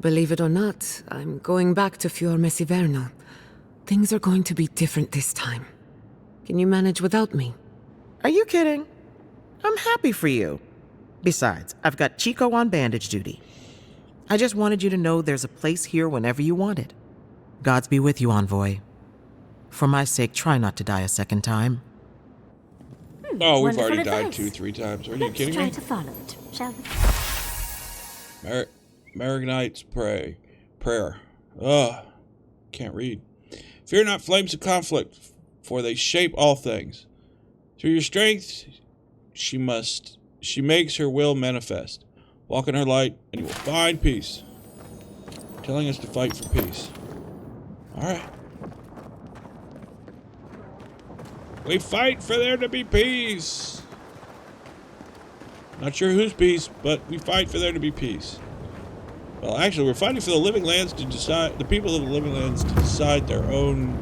Speaker 6: Believe it or not, I'm going back to Fior Mesiverno. Things are going to be different this time. Can you manage without me?
Speaker 22: Are you kidding? I'm happy for you. Besides, I've got Chico on bandage duty. I just wanted you to know there's a place here whenever you want it. Gods be with you, Envoy. For my sake, try not to die a second time.
Speaker 1: Oh, we've already died 2-3 times. Are you kidding me?
Speaker 3: Let's try to follow it, shall we?
Speaker 1: Maragnite's prayer. Ugh. Can't read. Fear not flames of conflict, for they shape all things. Through your strength, she makes her will manifest. Walk in her light, and you will find peace. Telling us to fight for peace. Alright. We fight for there to be peace. Not sure whose peace, but we fight for there to be peace. Well, actually, we're fighting for the living lands to decide, the people of the living lands to decide their own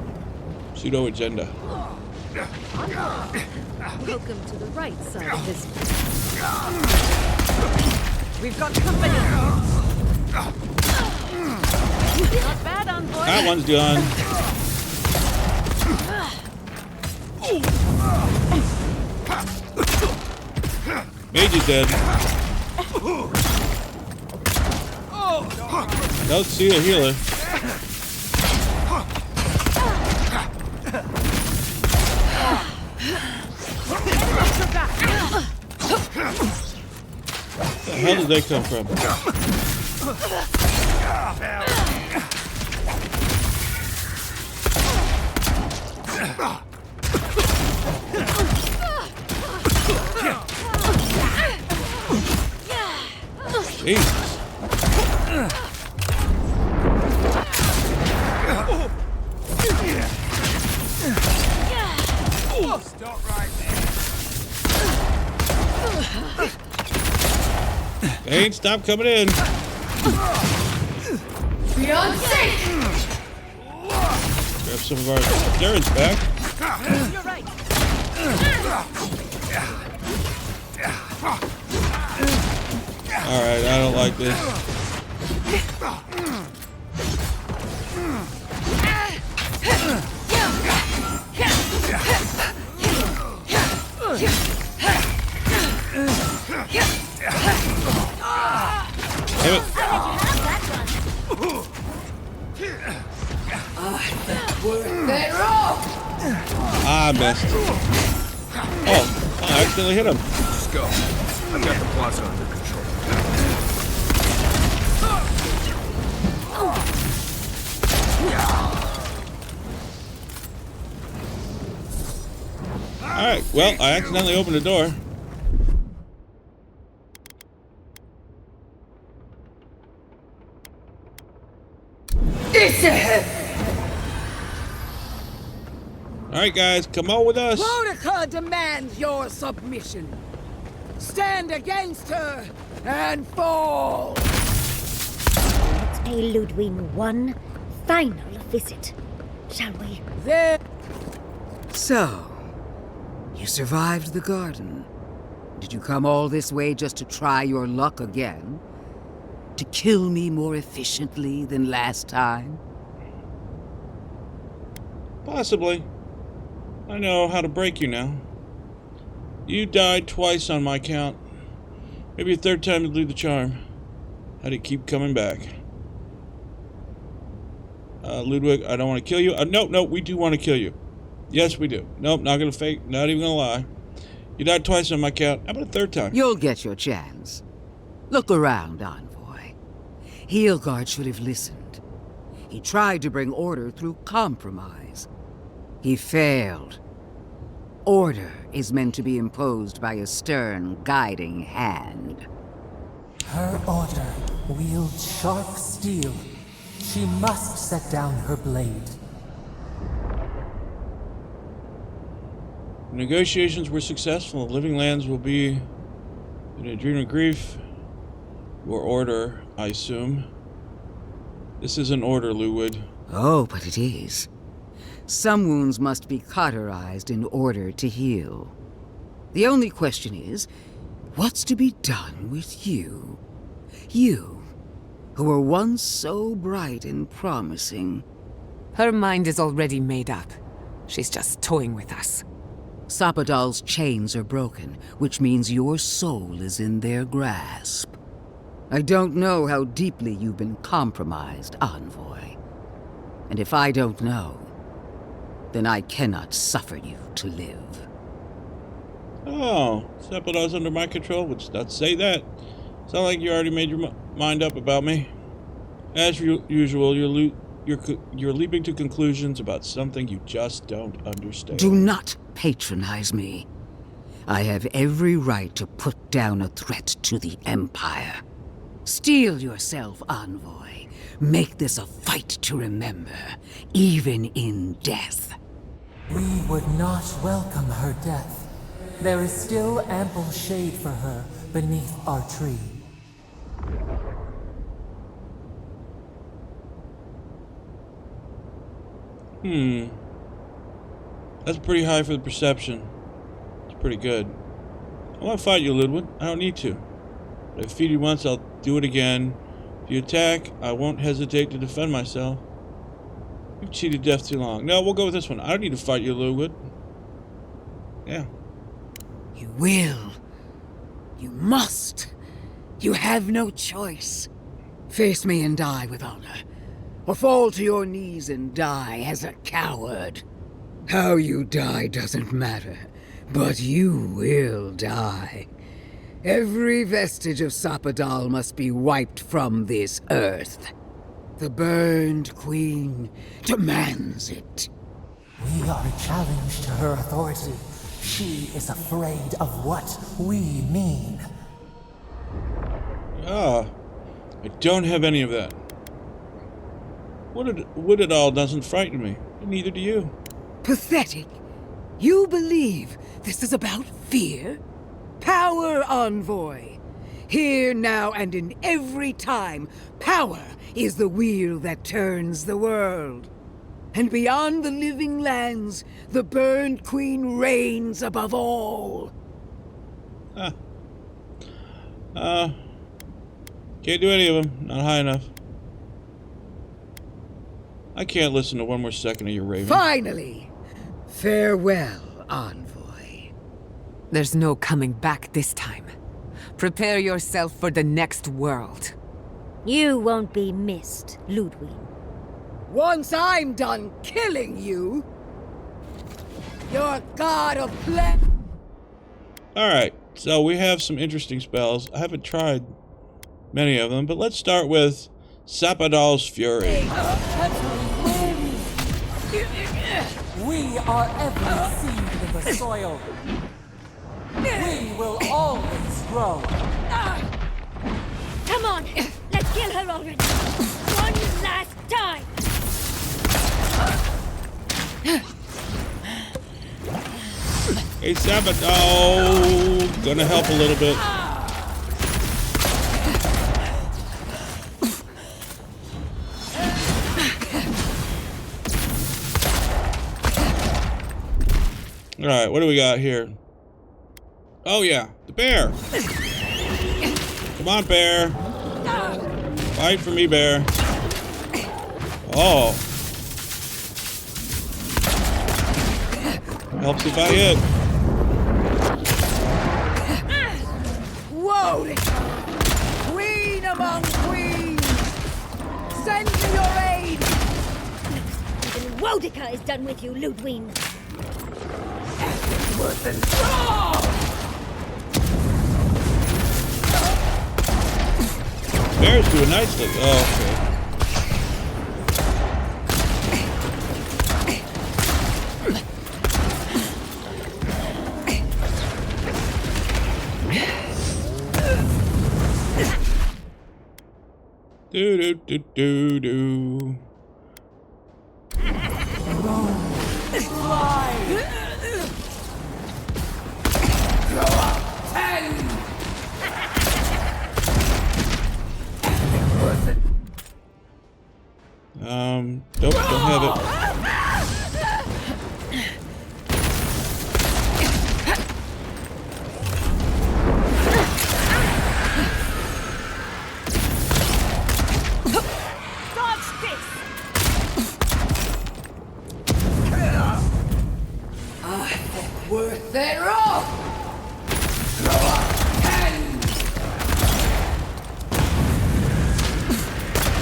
Speaker 1: pseudo agenda.
Speaker 6: Welcome to the right side of this. We've got company. Not bad, envoy.
Speaker 1: That one's done. Mage is dead. Don't see a healer. Where the hell did they come from? Jesus.
Speaker 21: Stop right there.
Speaker 1: They ain't stopped coming in.
Speaker 21: Beyond safe.
Speaker 1: Grab some of our endurance back.
Speaker 21: You're right.
Speaker 1: Alright, I don't like this. Damn it. I missed. Oh, I accidentally hit him.
Speaker 5: Let's go. I've got the plaza under control.
Speaker 1: Alright, well, I accidentally opened the door. Alright guys, come on with us.
Speaker 4: Boudica demands your submission. Stand against her and fall.
Speaker 3: Let's pay Ludwig one final visit, shall we?
Speaker 4: There. So, you survived the garden. Did you come all this way just to try your luck again? To kill me more efficiently than last time?
Speaker 1: Possibly. I know how to break you now. You died twice on my count. Maybe a third time to do the charm. How do you keep coming back? Ludwig, I don't want to kill you. No, we do want to kill you. Yes, we do. Nope, not gonna fake, not even gonna lie. You died twice on my count. How about a third time?
Speaker 4: You'll get your chance. Look around, Envoy. Heelguard should have listened. He tried to bring order through compromise. He failed. Order is meant to be imposed by a stern, guiding hand.
Speaker 18: Her order wields sharp steel. She must set down her blade.
Speaker 1: Negotiations were successful. Living lands will be in a dream of grief. Your order, I assume. This is an order, Ludwig.
Speaker 4: Oh, but it is. Some wounds must be cauterized in order to heal. The only question is, what's to be done with you? You, who were once so bright and promising.
Speaker 6: Her mind is already made up. She's just toying with us.
Speaker 4: Sapodal's chains are broken, which means your soul is in their grasp. I don't know how deeply you've been compromised, Envoy. And if I don't know, then I cannot suffer you to live.
Speaker 1: Oh, Sapodal's under my control, which does say that. Sound like you already made your mind up about me. As usual, you're leaping to conclusions about something you just don't understand.
Speaker 4: Do not patronize me. I have every right to put down a threat to the Empire. Steel yourself, envoy. Make this a fight to remember, even in death.
Speaker 18: We would not welcome her death. There is still ample shade for her beneath our tree.
Speaker 1: That's pretty high for the perception. It's pretty good. I won't fight you, Ludwig. I don't need to. But if I feed you once, I'll do it again. If you attack, I won't hesitate to defend myself. You've cheated death too long. No, we'll go with this one. I don't need to fight you, Ludwig. Yeah.
Speaker 4: You will. You must. You have no choice. Face me and die with honor. Or fall to your knees and die as a coward. How you die doesn't matter, but you will die. Every vestige of Sapadal must be wiped from this earth. The Burned Queen demands it.
Speaker 18: We are a challenge to her authority. She is afraid of what we mean.
Speaker 1: Ah, I don't have any of that. Wood it all doesn't frighten me. Neither do you.
Speaker 4: Pathetic. You believe this is about fear? Power, envoy. Here, now, and in every time, power is the wheel that turns the world. And beyond the living lands, the Burned Queen reigns above all.
Speaker 1: Can't do any of them. Not high enough. I can't listen to one more second of your raving.
Speaker 4: Finally! Farewell, envoy.
Speaker 6: There's no coming back this time. Prepare yourself for the next world.
Speaker 3: You won't be missed, Ludwig.
Speaker 4: Once I'm done killing you, your god of play.
Speaker 1: Alright, so we have some interesting spells. I haven't tried many of them, but let's start with Sapadal's Fury.
Speaker 18: We are every seed in the soil. We will always grow.
Speaker 3: Come on, let's kill her already. One last time.
Speaker 1: Hey, Sapadal, gonna help a little bit. Alright, what do we got here? Oh yeah, the bear! Come on, bear! Fight for me, bear! Oh! Helps if I hit.
Speaker 4: Whoa! Queen among queens! Send me your aid!
Speaker 3: Even Wodica is done with you, Ludwig.
Speaker 1: Bear's doing nicely. Oh, okay. Do do do do do. Nope, don't have it.
Speaker 4: Worth it all! Throw up hands!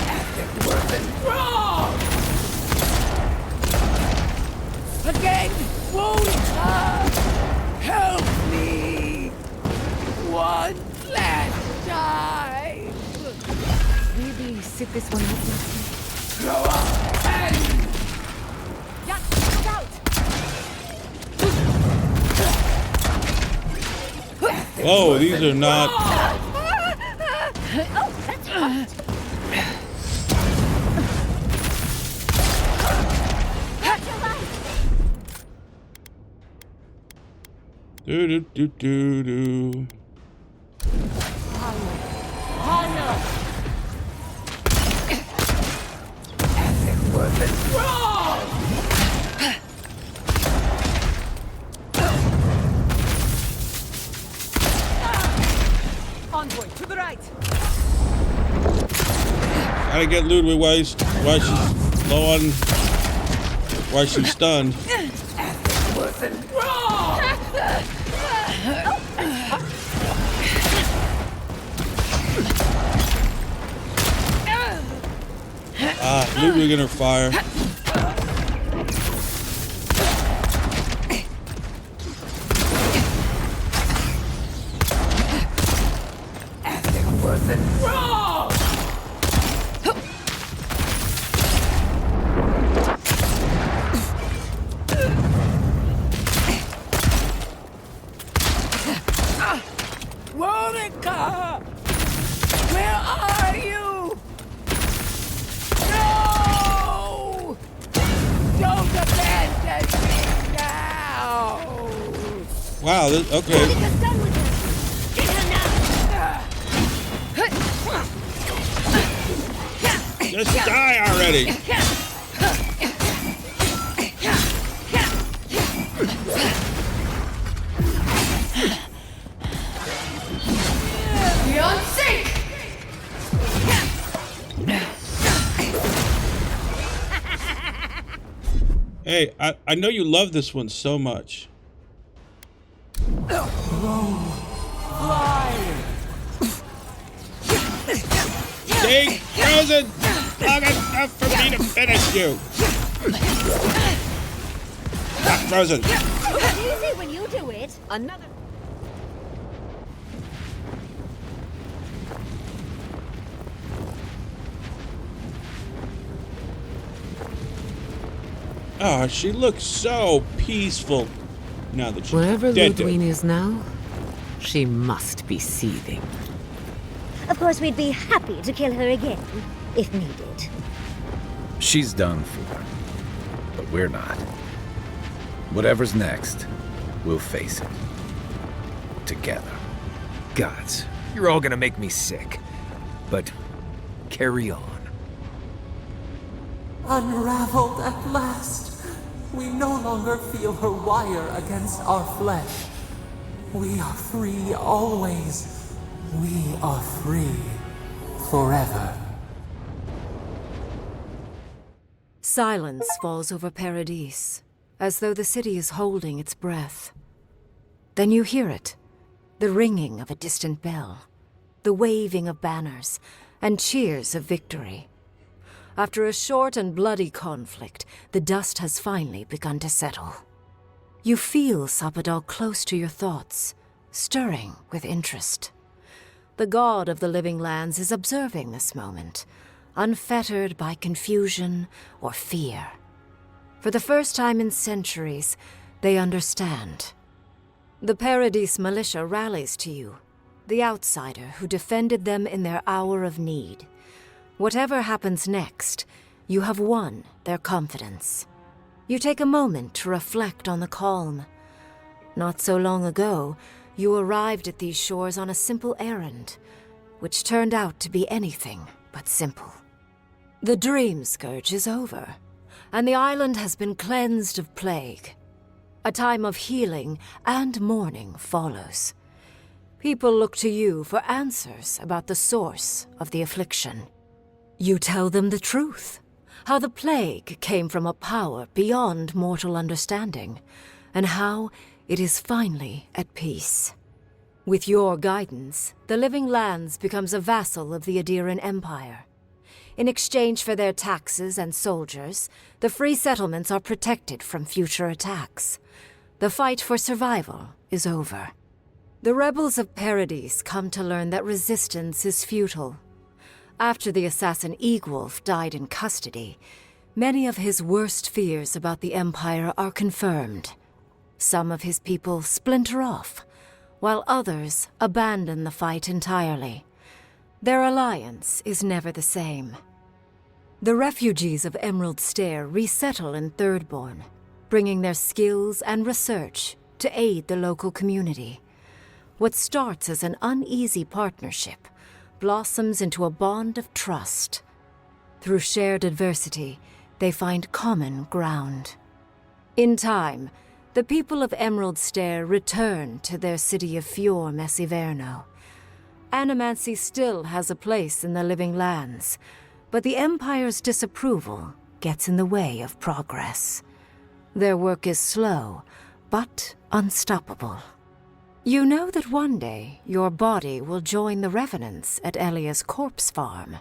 Speaker 4: Epic worth it wrong! Again! Won't help me! One last time!
Speaker 6: sit this one out.
Speaker 21: Yeah, look out!
Speaker 1: Whoa, these are not.
Speaker 21: Oh, that's hot.
Speaker 1: Do do do do do.
Speaker 6: Envoy, to the right!
Speaker 1: Gotta get Ludwig while she's low on. While she's stunned. Ah, Ludwig in her fire.
Speaker 21: Monica! Where are you? No! Don't abandon me now!
Speaker 1: Wow, okay. Just die already!
Speaker 21: Beyond sync!
Speaker 1: Hey, I know you love this one so much. Stay frozen long enough for me to finish you. Not frozen.
Speaker 3: It's easy when you do it.
Speaker 6: Another.
Speaker 1: Oh, she looks so peaceful now that she's
Speaker 14: Wherever
Speaker 1: dead.
Speaker 14: Ludwig is now, she must be seething.
Speaker 3: Of course, we'd be happy to kill her again, if needed.
Speaker 19: She's done for, but we're not. Whatever's next, we'll face it. Together.
Speaker 5: Gods, you're all gonna make me sick. But carry on.
Speaker 18: Unraveled at last. We no longer feel her wire against our flesh. We are free always. We are free forever.
Speaker 7: Silence falls over Paradise, as though the city is holding its breath. Then you hear it, the ringing of a distant bell, the waving of banners, and cheers of victory. After a short and bloody conflict, the dust has finally begun to settle. You feel Sapadal close to your thoughts, stirring with interest. The god of the living lands is observing this moment, unfettered by confusion or fear. For the first time in centuries, they understand. The Paradise militia rallies to you, the outsider who defended them in their hour of need. Whatever happens next, you have won their confidence. You take a moment to reflect on the calm. Not so long ago, you arrived at these shores on a simple errand, which turned out to be anything but simple. The Dream Scourge is over, and the island has been cleansed of plague. A time of healing and mourning follows. People look to you for answers about the source of the affliction. You tell them the truth, how the plague came from a power beyond mortal understanding, and how it is finally at peace. With your guidance, the Living Lands becomes a vassal of the Adiran Empire. In exchange for their taxes and soldiers, the free settlements are protected from future attacks. The fight for survival is over. The rebels of Paradise come to learn that resistance is futile. After the assassin Eagwolf died in custody, many of his worst fears about the Empire are confirmed. Some of his people splinter off, while others abandon the fight entirely. Their alliance is never the same. The refugees of Emerald Stair resettle in Thirdborn, bringing their skills and research to aid the local community. What starts as an uneasy partnership blossoms into a bond of trust. Through shared adversity, they find common ground. In time, the people of Emerald Stair return to their city of Fior Messiverno. Animancy still has a place in the Living Lands, but the Empire's disapproval gets in the way of progress. Their work is slow, but unstoppable. You know that one day your body will join the revenants at Elia's corpse farm.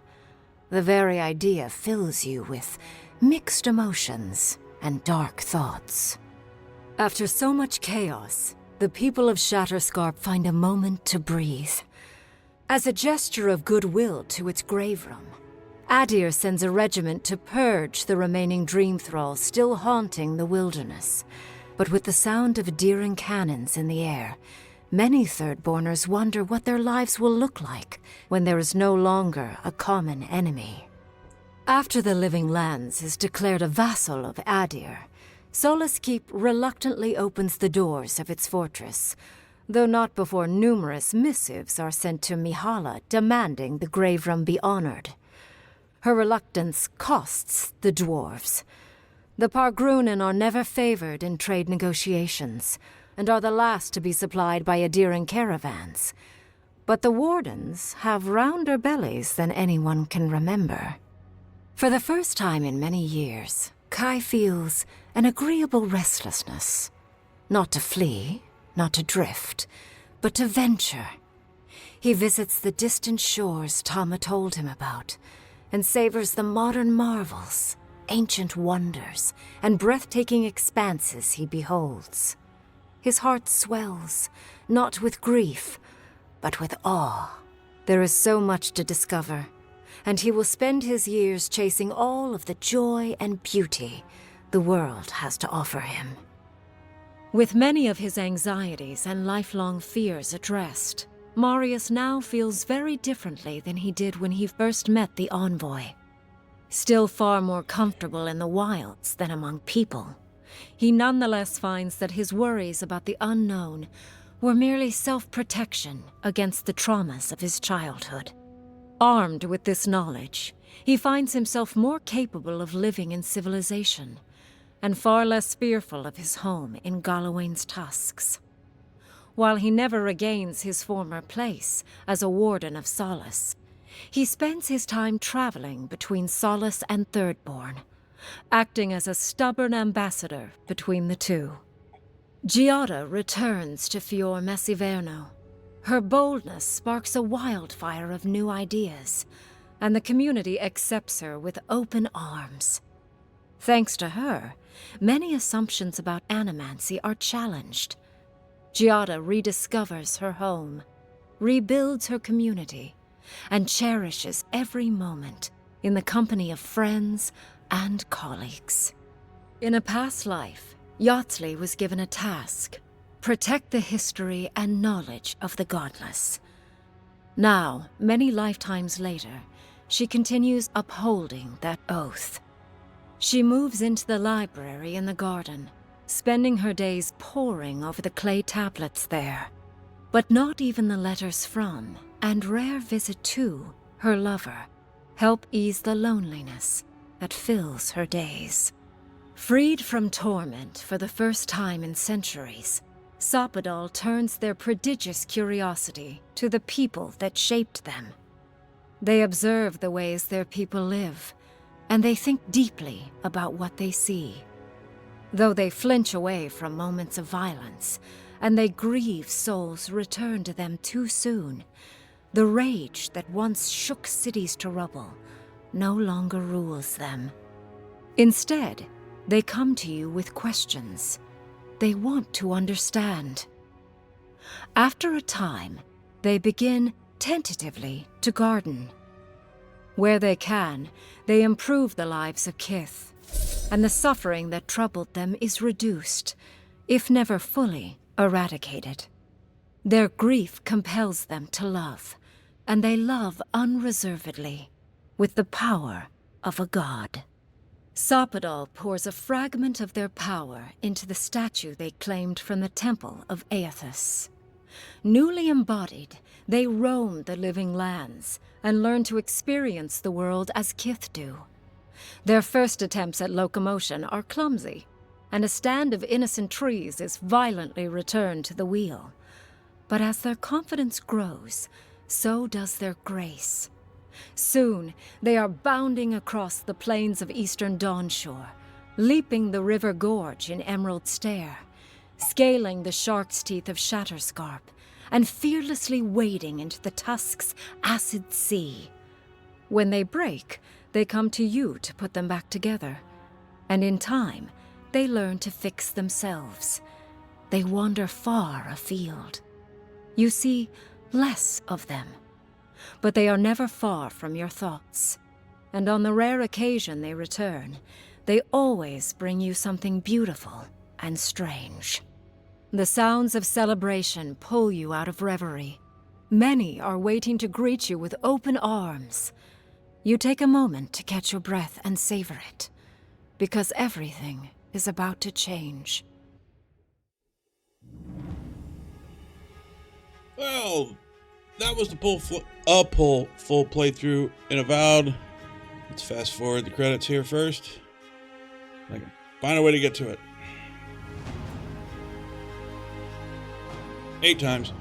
Speaker 7: The very idea fills you with mixed emotions and dark thoughts. After so much chaos, the people of Shatterscarp find a moment to breathe. As a gesture of goodwill to its grave room, Adir sends a regiment to purge the remaining dream thralls still haunting the wilderness. But with the sound of Deering cannons in the air, many Thirdborners wonder what their lives will look like when there is no longer a common enemy. After the Living Lands is declared a vassal of Adir, Solace Keep reluctantly opens the doors of its fortress, though not before numerous missives are sent to Mihala demanding the grave room be honored. Her reluctance costs the dwarves. The Pargrunen are never favored in trade negotiations, and are the last to be supplied by Adiran caravans. But the Wardens have rounder bellies than anyone can remember. For the first time in many years, Kai feels an agreeable restlessness. Not to flee, not to drift, but to venture. He visits the distant shores Tama told him about, and savors the modern marvels, ancient wonders, and breathtaking expanses he beholds. His heart swells, not with grief, but with awe. There is so much to discover, and he will spend his years chasing all of the joy and beauty the world has to offer him. With many of his anxieties and lifelong fears addressed, Marius now feels very differently than he did when he first met the envoy. Still far more comfortable in the wilds than among people, he nonetheless finds that his worries about the unknown were merely self-protection against the traumas of his childhood. Armed with this knowledge, he finds himself more capable of living in civilization, and far less fearful of his home in Galawain's tusks. While he never regains his former place as a Warden of Solace, he spends his time traveling between Solace and Thirdborn, acting as a stubborn ambassador between the two. Giada returns to Fior Messiverno. Her boldness sparks a wildfire of new ideas, and the community accepts her with open arms. Thanks to her, many assumptions about animancy are challenged. Giada rediscovers her home, rebuilds her community, and cherishes every moment in the company of friends and colleagues. In a past life, Yatsley was given a task: protect the history and knowledge of the godless. Now, many lifetimes later, she continues upholding that oath. She moves into the library in the garden, spending her days poring over the clay tablets there. But not even the letters from, and rare visit to, her lover help ease the loneliness that fills her days. Freed from torment for the first time in centuries, Sopadal turns their prodigious curiosity to the people that shaped them. They observe the ways their people live, and they think deeply about what they see. Though they flinch away from moments of violence, and they grieve souls returned to them too soon, the rage that once shook cities to rubble no longer rules them. Instead, they come to you with questions. They want to understand. After a time, they begin tentatively to garden. Where they can, they improve the lives of Kith, and the suffering that troubled them is reduced, if never fully eradicated. Their grief compels them to love, and they love unreservedly, with the power of a god. Sarpedal pours a fragment of their power into the statue they claimed from the temple of Aethys. Newly embodied, they roam the living lands and learn to experience the world as Kith do. Their first attempts at locomotion are clumsy, and a stand of innocent trees is violently returned to the wheel. But as their confidence grows, so does their grace. Soon, they are bounding across the plains of eastern Dawnshore, leaping the river gorge in Emerald Stair, scaling the shark's teeth of Shatterscarp, and fearlessly wading into the Tusk's acid sea. When they break, they come to you to put them back together, and in time, they learn to fix themselves. They wander far afield. You see less of them, but they are never far from your thoughts, and on the rare occasion they return, they always bring you something beautiful and strange. The sounds of celebration pull you out of reverie. Many are waiting to greet you with open arms. You take a moment to catch your breath and savor it, because everything is about to change.
Speaker 1: Well, that was the full playthrough in Avowed. Let's fast forward the credits here first. I can find a way to get to it. 8 times.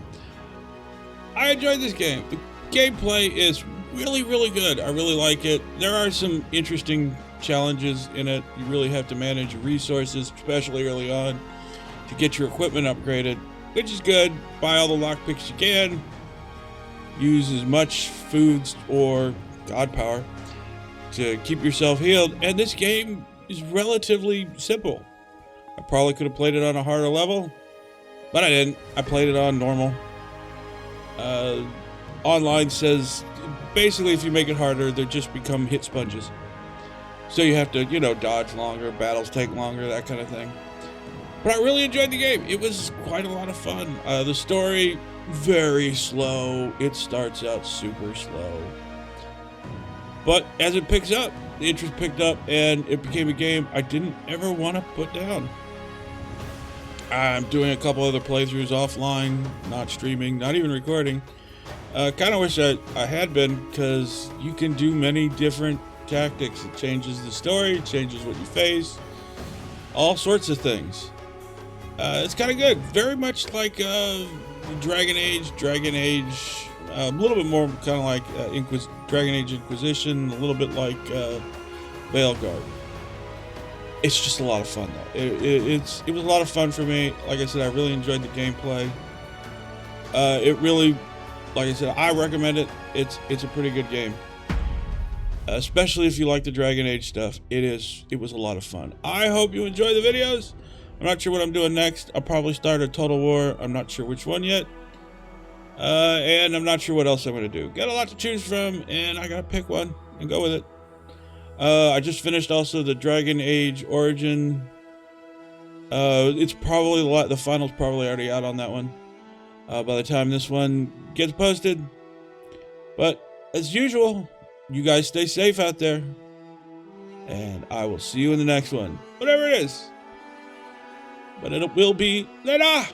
Speaker 1: I enjoyed this game. The gameplay is really, really good. I really like it. There are some interesting challenges in it. You really have to manage your resources, especially early on, to get your equipment upgraded, which is good. Buy all the lockpicks you can. Use as much foods or god power to keep yourself healed. And this game is relatively simple. I probably could have played it on a harder level, but I didn't. I played it on normal. Online says basically if you make it harder, they just become hit sponges. So you have to, dodge longer, battles take longer, that kind of thing. But I really enjoyed the game. It was quite a lot of fun. The story, very slow. It starts out super slow. But as it picks up, the interest picked up, and it became a game I didn't ever want to put down. I'm doing a couple other playthroughs offline, not streaming, not even recording. Kind of wish I had been, because you can do many different tactics. It changes the story, it changes what you face, all sorts of things. It's kind of good. Very much like Dragon Age, a little bit more kind of like Dragon Age Inquisition, a little bit like Veilguard. It's just a lot of fun, though. It was a lot of fun for me. Like I said, I really enjoyed the gameplay. It really, like I said, I recommend it. It's a pretty good game. Especially if you like the Dragon Age stuff. It was a lot of fun. I hope you enjoy the videos. I'm not sure what I'm doing next. I'll probably start a Total War. I'm not sure which one yet. And I'm not sure what else I'm going to do. Got a lot to choose from, and I got to pick one and go with it. I just finished also the Dragon Age Origin. It's probably the final's probably already out on that one by the time this one gets posted. But as usual, you guys stay safe out there, and I will see you in the next one, whatever it is. But it will be later.